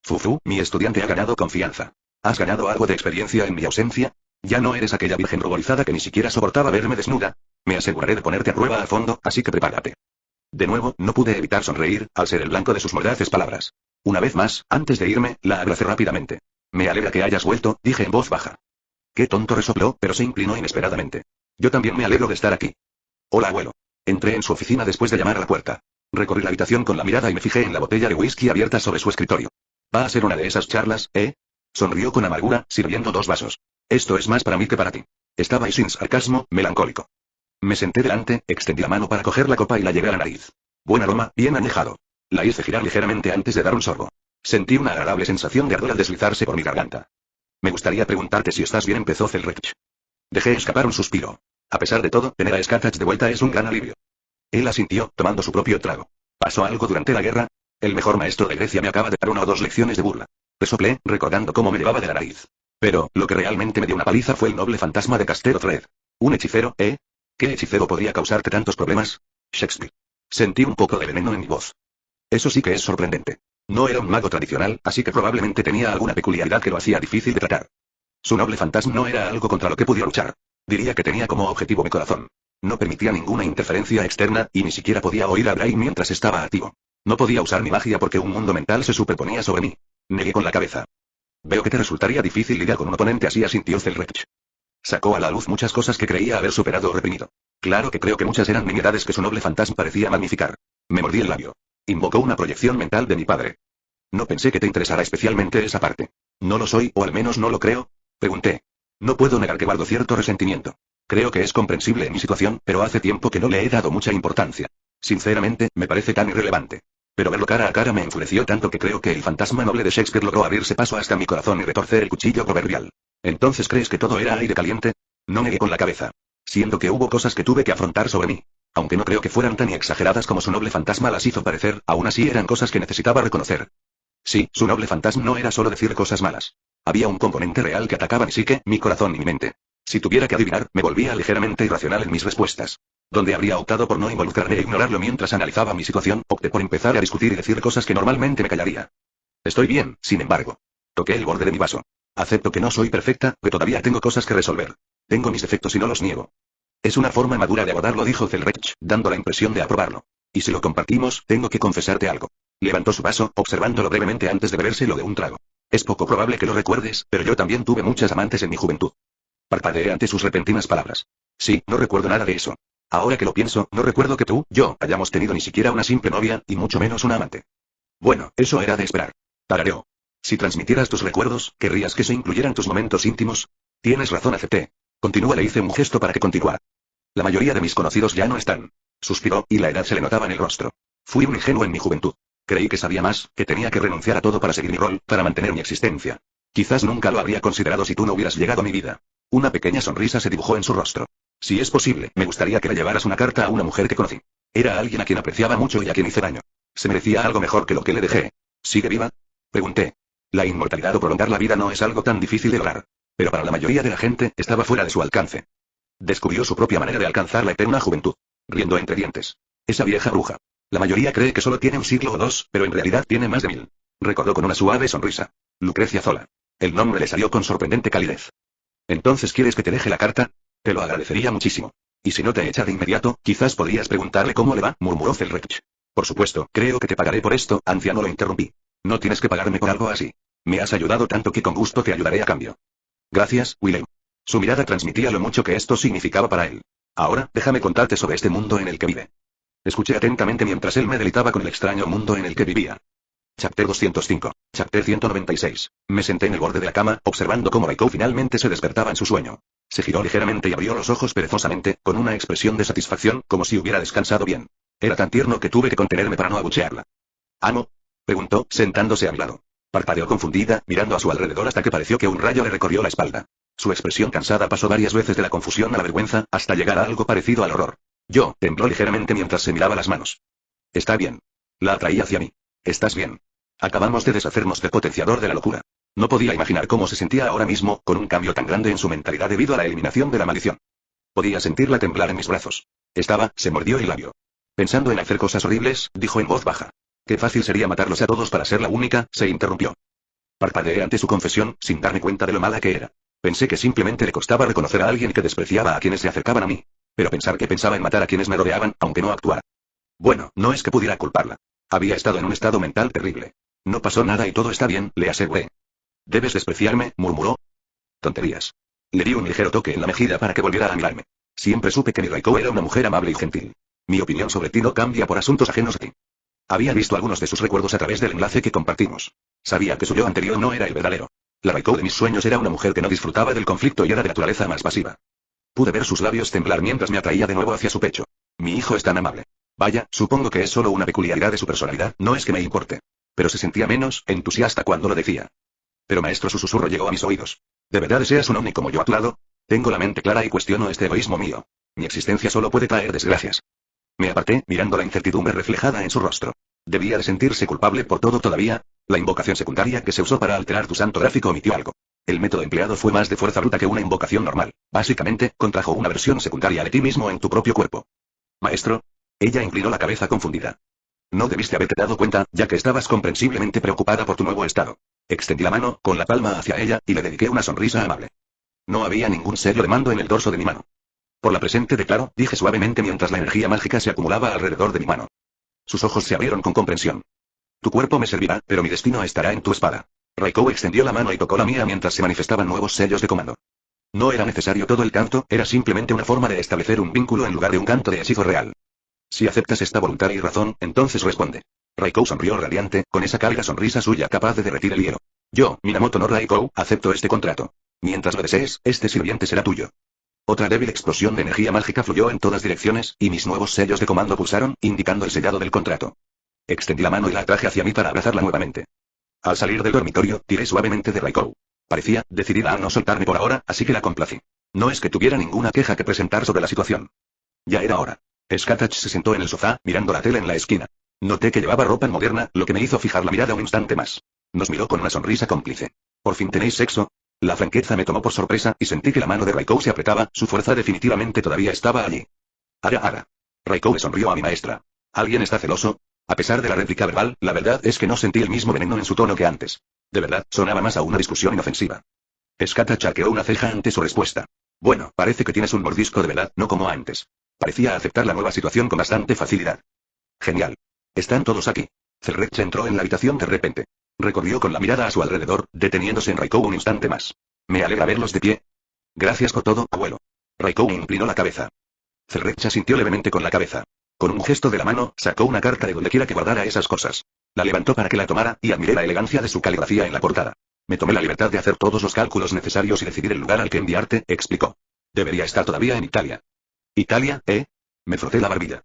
Fufu, mi estudiante ha ganado confianza. ¿Has ganado algo de experiencia en mi ausencia? Ya no eres aquella virgen ruborizada que ni siquiera soportaba verme desnuda. Me aseguraré de ponerte a prueba a fondo, así que prepárate. De nuevo, no pude evitar sonreír, al ser el blanco de sus mordaces palabras. Una vez más, antes de irme, la abracé rápidamente. Me alegra que hayas vuelto, dije en voz baja. Qué tonto, resopló, pero se inclinó inesperadamente. Yo también me alegro de estar aquí. Hola, abuelo. Entré en su oficina después de llamar a la puerta. Recorrí la habitación con la mirada y me fijé en la botella de whisky abierta sobre su escritorio. ¿Va a ser una de esas charlas, eh? Sonrió con amargura, sirviendo 2 vasos. Esto es más para mí que para ti. Estaba y sin sarcasmo, melancólico. Me senté delante, extendí la mano para coger la copa y la llevé a la nariz. Buen aroma, bien añejado. La hice girar ligeramente antes de dar un sorbo. Sentí una agradable sensación de ardor al deslizarse por mi garganta. Me gustaría preguntarte si estás bien, empezó Zelrech. Dejé escapar un suspiro. A pesar de todo, tener a Skatach de vuelta es un gran alivio. Él asintió, tomando su propio trago. ¿Pasó algo durante la guerra? El mejor maestro de Grecia me acaba de dar 1 o 2 lecciones de burla. Resoplé, recordando cómo me llevaba de la nariz. Pero, lo que realmente me dio una paliza fue el noble fantasma de Castelo Thread. ¿Un hechicero, eh? ¿Qué hechicero podría causarte tantos problemas? Shakespeare. Sentí un poco de veneno en mi voz. Eso sí que es sorprendente. No era un mago tradicional, así que probablemente tenía alguna peculiaridad que lo hacía difícil de tratar. Su noble fantasma no era algo contra lo que pudiera luchar. Diría que tenía como objetivo mi corazón. No permitía ninguna interferencia externa, y ni siquiera podía oír a Brain mientras estaba activo. No podía usar mi magia porque un mundo mental se superponía sobre mí. Negué con la cabeza. Veo que te resultaría difícil lidiar con un oponente así, asintió Zelrech. Sacó a la luz muchas cosas que creía haber superado o reprimido. Claro que creo que muchas eran nimiedades que su noble fantasma parecía magnificar. Me mordí el labio. Invocó una proyección mental de mi padre. No pensé que te interesara especialmente esa parte. ¿No lo soy, o al menos no lo creo? Pregunté. No puedo negar que guardo cierto resentimiento. Creo que es comprensible en mi situación, pero hace tiempo que no le he dado mucha importancia. Sinceramente, me parece tan irrelevante. Pero verlo cara a cara me enfureció tanto que creo que el fantasma noble de Shakespeare logró abrirse paso hasta mi corazón y retorcer el cuchillo proverbial. ¿Entonces crees que todo era aire caliente? No negué con la cabeza. Siento que hubo cosas que tuve que afrontar sobre mí. Aunque no creo que fueran tan exageradas como su noble fantasma las hizo parecer, aún así eran cosas que necesitaba reconocer. Sí, su noble fantasma no era solo decir cosas malas. Había un componente real que atacaba mi psique, mi corazón y mi mente. Si tuviera que adivinar, me volvía ligeramente irracional en mis respuestas. Donde habría optado por no involucrarme e ignorarlo mientras analizaba mi situación, opté por empezar a discutir y decir cosas que normalmente me callaría. Estoy bien, sin embargo. Toqué el borde de mi vaso. Acepto que no soy perfecta, pero todavía tengo cosas que resolver. Tengo mis defectos y no los niego. Es una forma madura de abordarlo, dijo Zelrech, dando la impresión de aprobarlo. Y si lo compartimos, tengo que confesarte algo. Levantó su vaso, observándolo brevemente antes de bebérselo de un trago. Es poco probable que lo recuerdes, pero yo también tuve muchas amantes en mi juventud. Parpadeé ante sus repentinas palabras. Sí, no recuerdo nada de eso. Ahora que lo pienso, no recuerdo que yo, hayamos tenido ni siquiera una simple novia, y mucho menos una amante. Bueno, eso era de esperar. Tarareó. Si transmitieras tus recuerdos, ¿querrías que se incluyeran tus momentos íntimos? Tienes razón, acepté. Continúa, le hice un gesto para que continuara. La mayoría de mis conocidos ya no están. Suspiró, y la edad se le notaba en el rostro. Fui un ingenuo en mi juventud. Creí que sabía más, que tenía que renunciar a todo para seguir mi rol, para mantener mi existencia. Quizás nunca lo habría considerado si tú no hubieras llegado a mi vida. Una pequeña sonrisa se dibujó en su rostro. Si es posible, me gustaría que le llevaras una carta a una mujer que conocí. Era alguien a quien apreciaba mucho y a quien hice daño. Se merecía algo mejor que lo que le dejé. ¿Sigue viva? Pregunté. La inmortalidad o prolongar la vida no es algo tan difícil de lograr. Pero para la mayoría de la gente, estaba fuera de su alcance. Descubrió su propia manera de alcanzar la eterna juventud. Riendo entre dientes. Esa vieja bruja. La mayoría cree que solo tiene un siglo o 2, pero en realidad tiene más de 1000. Recordó con una suave sonrisa. Lucrecia Zola. El nombre le salió con sorprendente calidez. ¿Entonces quieres que te deje la carta? Te lo agradecería muchísimo. Y si no te echa de inmediato, quizás podrías preguntarle cómo le va, murmuró Zelrech. Por supuesto, creo que te pagaré por esto, anciano, lo interrumpí. No tienes que pagarme por algo así. Me has ayudado tanto que con gusto te ayudaré a cambio. Gracias, Willem. Su mirada transmitía lo mucho que esto significaba para él. Ahora, déjame contarte sobre este mundo en el que vive. Escuché atentamente mientras él me deleitaba con el extraño mundo en el que vivía. Chapter 205. Chapter 196. Me senté en el borde de la cama, observando cómo Raikou finalmente se despertaba en su sueño. Se giró ligeramente y abrió los ojos perezosamente, con una expresión de satisfacción, como si hubiera descansado bien. Era tan tierno que tuve que contenerme para no abuchearla. ¿Amo? Preguntó, sentándose a mi lado. Parpadeó confundida, mirando a su alrededor hasta que pareció que un rayo le recorrió la espalda. Su expresión cansada pasó varias veces de la confusión a la vergüenza, hasta llegar a algo parecido al horror. Yo, tembló ligeramente mientras se miraba las manos. Está bien. La atraí hacia mí. ¿Estás bien? Acabamos de deshacernos del potenciador de la locura. No podía imaginar cómo se sentía ahora mismo, con un cambio tan grande en su mentalidad debido a la eliminación de la maldición. Podía sentirla temblar en mis brazos. Se mordió el labio. Pensando en hacer cosas horribles, dijo en voz baja. Qué fácil sería matarlos a todos para ser la única, se interrumpió. Parpadeé ante su confesión, sin darme cuenta de lo mala que era. Pensé que simplemente le costaba reconocer a alguien que despreciaba a quienes se acercaban a mí. Pero pensar que pensaba en matar a quienes me rodeaban, aunque no actuara. Bueno, no es que pudiera culparla. Había estado en un estado mental terrible. No pasó nada y todo está bien, le aseguré. Debes despreciarme, murmuró. Tonterías. Le di un ligero toque en la mejilla para que volviera a mirarme. Siempre supe que mi Raikou era una mujer amable y gentil. Mi opinión sobre ti no cambia por asuntos ajenos a ti. Había visto algunos de sus recuerdos a través del enlace que compartimos. Sabía que su yo anterior no era el verdadero. La Raikou de mis sueños era una mujer que no disfrutaba del conflicto y era de naturaleza más pasiva. Pude ver sus labios temblar mientras me atraía de nuevo hacia su pecho. Mi hijo es tan amable. Vaya, supongo que es solo una peculiaridad de su personalidad, no es que me importe. Pero se sentía menos entusiasta cuando lo decía. Pero maestro, su susurro llegó a mis oídos. ¿De verdad deseas un Oni como yo a tu lado? Tengo la mente clara y cuestiono este egoísmo mío. Mi existencia solo puede traer desgracias. Me aparté, mirando la incertidumbre reflejada en su rostro. ¿Debía de sentirse culpable por todo todavía? La invocación secundaria que se usó para alterar tu santo gráfico omitió algo. El método empleado fue más de fuerza bruta que una invocación normal. Básicamente, contrajo una versión secundaria de ti mismo en tu propio cuerpo. Maestro. Ella inclinó la cabeza confundida. No debiste haberte dado cuenta, ya que estabas comprensiblemente preocupada por tu nuevo estado. Extendí la mano, con la palma hacia ella, y le dediqué una sonrisa amable. No había ningún sello de mando en el dorso de mi mano. Por la presente declaro, dije suavemente mientras la energía mágica se acumulaba alrededor de mi mano. Sus ojos se abrieron con comprensión. Tu cuerpo me servirá, pero mi destino estará en tu espada. Raikou extendió la mano y tocó la mía mientras se manifestaban nuevos sellos de comando. No era necesario todo el canto, era simplemente una forma de establecer un vínculo en lugar de un canto de hechizo real. Si aceptas esta voluntad y razón, entonces responde. Raikou sonrió radiante, con esa cálida sonrisa suya capaz de derretir el hielo. Yo, Minamoto no Raikou, acepto este contrato. Mientras lo desees, este sirviente será tuyo. Otra débil explosión de energía mágica fluyó en todas direcciones, y mis nuevos sellos de comando pulsaron, indicando el sellado del contrato. Extendí la mano y la atraje hacia mí para abrazarla nuevamente. Al salir del dormitorio, tiré suavemente de Raikou. Parecía decidida a no soltarme por ahora, así que la complací. No es que tuviera ninguna queja que presentar sobre la situación. Ya era hora. Skatach se sentó en el sofá, mirando la tele en la esquina. Noté que llevaba ropa moderna, lo que me hizo fijar la mirada un instante más. Nos miró con una sonrisa cómplice. ¿Por fin tenéis sexo? La franqueza me tomó por sorpresa, y sentí que la mano de Raikou se apretaba, su fuerza definitivamente todavía estaba allí. Ara. Raikou le sonrió a mi maestra. ¿Alguien está celoso? A pesar de la réplica verbal, la verdad es que no sentí el mismo veneno en su tono que antes. De verdad, sonaba más a una discusión inofensiva. Skatach arqueó una ceja ante su respuesta. Bueno, parece que tienes un mordisco de verdad, no como antes. Parecía aceptar la nueva situación con bastante facilidad. Genial. Están todos aquí. Zelrech entró en la habitación de repente. Recorrió con la mirada a su alrededor, deteniéndose en Raikou un instante más. Me alegra verlos de pie. Gracias por todo, abuelo. Raikou inclinó la cabeza. Zelrech asintió levemente con la cabeza. Con un gesto de la mano, sacó una carta de donde quiera que guardara esas cosas. La levantó para que la tomara, y admiré la elegancia de su caligrafía en la portada. Me tomé la libertad de hacer todos los cálculos necesarios y decidir el lugar al que enviarte, explicó. Debería estar todavía en Italia. ¿Italia, eh? Me froté la barbilla.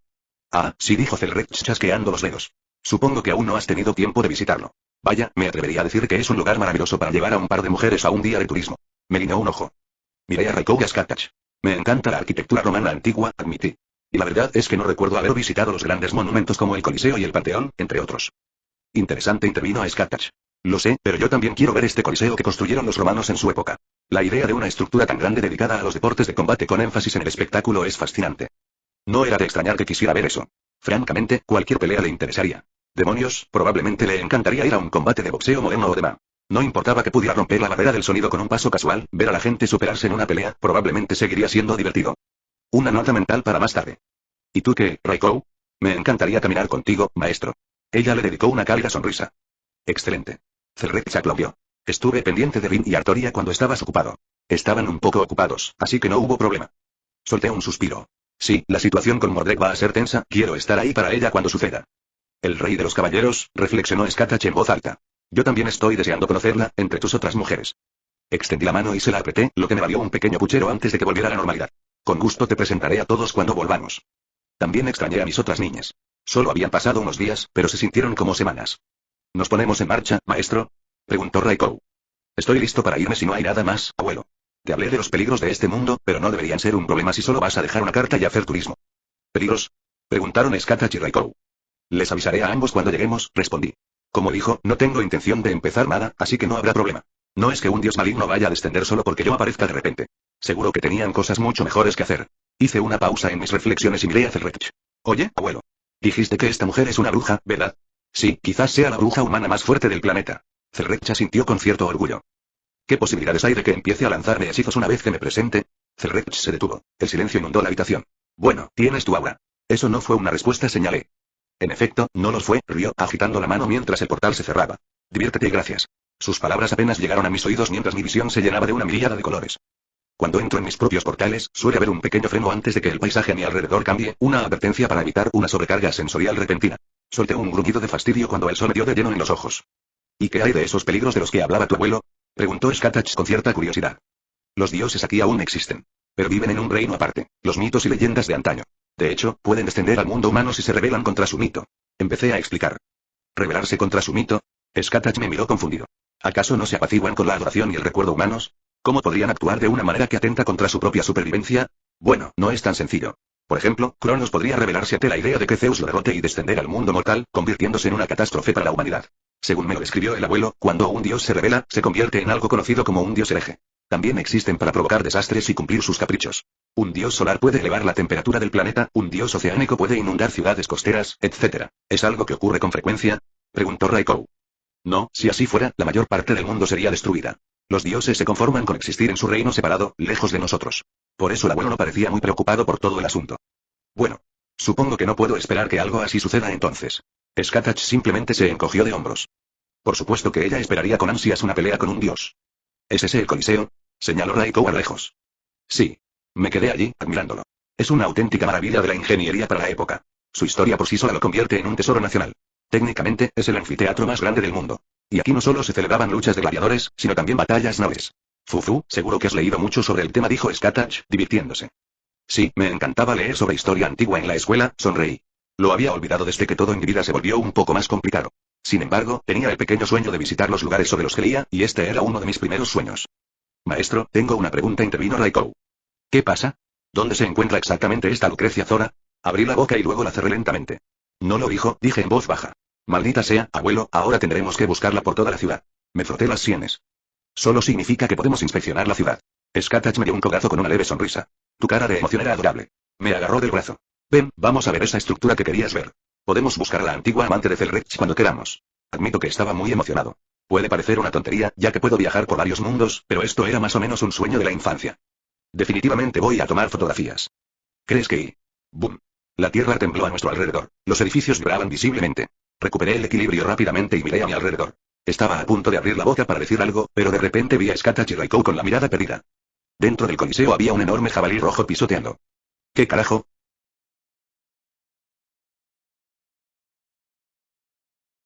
Ah, sí, dijo Zelrech chasqueando los dedos. Supongo que aún no has tenido tiempo de visitarlo. Vaya, me atrevería a decir que es un lugar maravilloso para llevar a un par de mujeres a un día de turismo. Me guiñó un ojo. Miré a Raikou y a Skatach. Me encanta la arquitectura romana antigua, admití. Y la verdad es que no recuerdo haber visitado los grandes monumentos como el Coliseo y el Panteón, entre otros. Interesante, intervino a Skatach. Lo sé, pero yo también quiero ver este coliseo que construyeron los romanos en su época. La idea de una estructura tan grande dedicada a los deportes de combate con énfasis en el espectáculo es fascinante. No era de extrañar que quisiera ver eso. Francamente, cualquier pelea le interesaría. Demonios, probablemente le encantaría ir a un combate de boxeo moderno o de MMA. No importaba que pudiera romper la barrera del sonido con un paso casual, ver a la gente superarse en una pelea, probablemente seguiría siendo divertido. Una nota mental para más tarde. ¿Y tú qué, Raikou? Me encantaría caminar contigo, maestro. Ella le dedicó una cálida sonrisa. Excelente. Celrech aplaudió. Estuve pendiente de Rin y Artoria cuando estabas ocupado. Estaban un poco ocupados, así que no hubo problema. Solté un suspiro. Sí, la situación con Mordred va a ser tensa, quiero estar ahí para ella cuando suceda. El rey de los caballeros, reflexionó Skatach en voz alta. Yo también estoy deseando conocerla, entre tus otras mujeres. Extendí la mano y se la apreté, lo que me valió un pequeño puchero antes de que volviera a la normalidad. Con gusto te presentaré a todos cuando volvamos. También extrañé a mis otras niñas. Solo habían pasado unos días, pero se sintieron como semanas. ¿Nos ponemos en marcha, maestro? Preguntó Raikou. Estoy listo para irme si no hay nada más, abuelo. Te hablé de los peligros de este mundo, pero no deberían ser un problema si solo vas a dejar una carta y hacer turismo. ¿Peligros? Preguntaron Skatach y Raikou. Les avisaré a ambos cuando lleguemos, respondí. Como dijo, no tengo intención de empezar nada, así que no habrá problema. No es que un dios maligno vaya a descender solo porque yo aparezca de repente. Seguro que tenían cosas mucho mejores que hacer. Hice una pausa en mis reflexiones y miré a Celrech. Oye, abuelo. Dijiste que esta mujer es una bruja, ¿verdad? Sí, quizás sea la bruja humana más fuerte del planeta. Celrech asintió con cierto orgullo. ¿Qué posibilidades hay de que empiece a lanzarme hechizos una vez que me presente? Celrech se detuvo. El silencio inundó la habitación. Bueno, tienes tu aura. Eso no fue una respuesta, señalé. En efecto, no los fue, rió, agitando la mano mientras el portal se cerraba. Diviértete y gracias. Sus palabras apenas llegaron a mis oídos mientras mi visión se llenaba de una miríada de colores. Cuando entro en mis propios portales, suele haber un pequeño freno antes de que el paisaje a mi alrededor cambie, una advertencia para evitar una sobrecarga sensorial repentina. Solté un gruñido de fastidio cuando el sol me dio de lleno en los ojos. ¿Y qué hay de esos peligros de los que hablaba tu abuelo? Preguntó Skatach con cierta curiosidad. Los dioses aquí aún existen. Pero viven en un reino aparte, los mitos y leyendas de antaño. De hecho, pueden descender al mundo humano si se rebelan contra su mito. Empecé a explicar. ¿Rebelarse contra su mito? Skatach me miró confundido. ¿Acaso no se apaciguan con la adoración y el recuerdo humanos? ¿Cómo podrían actuar de una manera que atenta contra su propia supervivencia? Bueno, no es tan sencillo. Por ejemplo, Cronos podría rebelarse ante la idea de que Zeus lo derrote y descender al mundo mortal, convirtiéndose en una catástrofe para la humanidad. Según me lo describió el abuelo, cuando un dios se revela, se convierte en algo conocido como un dios hereje. También existen para provocar desastres y cumplir sus caprichos. Un dios solar puede elevar la temperatura del planeta, un dios oceánico puede inundar ciudades costeras, etc. ¿Es algo que ocurre con frecuencia? Preguntó Raikou. No, si así fuera, la mayor parte del mundo sería destruida. Los dioses se conforman con existir en su reino separado, lejos de nosotros. Por eso el abuelo no parecía muy preocupado por todo el asunto. Bueno, supongo que no puedo esperar que algo así suceda entonces. Skatach simplemente se encogió de hombros. Por supuesto que ella esperaría con ansias una pelea con un dios. ¿Es ese el Coliseo? Señaló Raikou a lo lejos. Sí. Me quedé allí, admirándolo. Es una auténtica maravilla de la ingeniería para la época. Su historia por sí sola lo convierte en un tesoro nacional. Técnicamente, es el anfiteatro más grande del mundo. Y aquí no solo se celebraban luchas de gladiadores, sino también batallas navales. Fufu, seguro que has leído mucho sobre el tema, dijo Skatach, divirtiéndose. Sí, me encantaba leer sobre historia antigua en la escuela, sonreí. Lo había olvidado desde que todo en mi vida se volvió un poco más complicado. Sin embargo, tenía el pequeño sueño de visitar los lugares sobre los que leía, y este era uno de mis primeros sueños. Maestro, tengo una pregunta, intervino Raikou. ¿Qué pasa? ¿Dónde se encuentra exactamente esta Lucrecia Zora? Abrí la boca y luego la cerré lentamente. No lo dijo, dije en voz baja. Maldita sea, abuelo, ahora tendremos que buscarla por toda la ciudad. Me froté las sienes. Solo significa que podemos inspeccionar la ciudad. Skatach me dio un codazo con una leve sonrisa. Tu cara de emoción era adorable. Me agarró del brazo. Ven, vamos a ver esa estructura que querías ver. Podemos buscar a la antigua amante de Celrech cuando queramos. Admito que estaba muy emocionado. Puede parecer una tontería, ya que puedo viajar por varios mundos, pero esto era más o menos un sueño de la infancia. Definitivamente voy a tomar fotografías. ¿Crees que...? ¡Bum! La tierra tembló a nuestro alrededor. Los edificios vibraban visiblemente. Recuperé el equilibrio rápidamente y miré a mi alrededor. Estaba a punto de abrir la boca para decir algo, pero de repente vi a Skatach y Raikou con la mirada perdida. Dentro del coliseo había un enorme jabalí rojo pisoteando. ¿Qué carajo?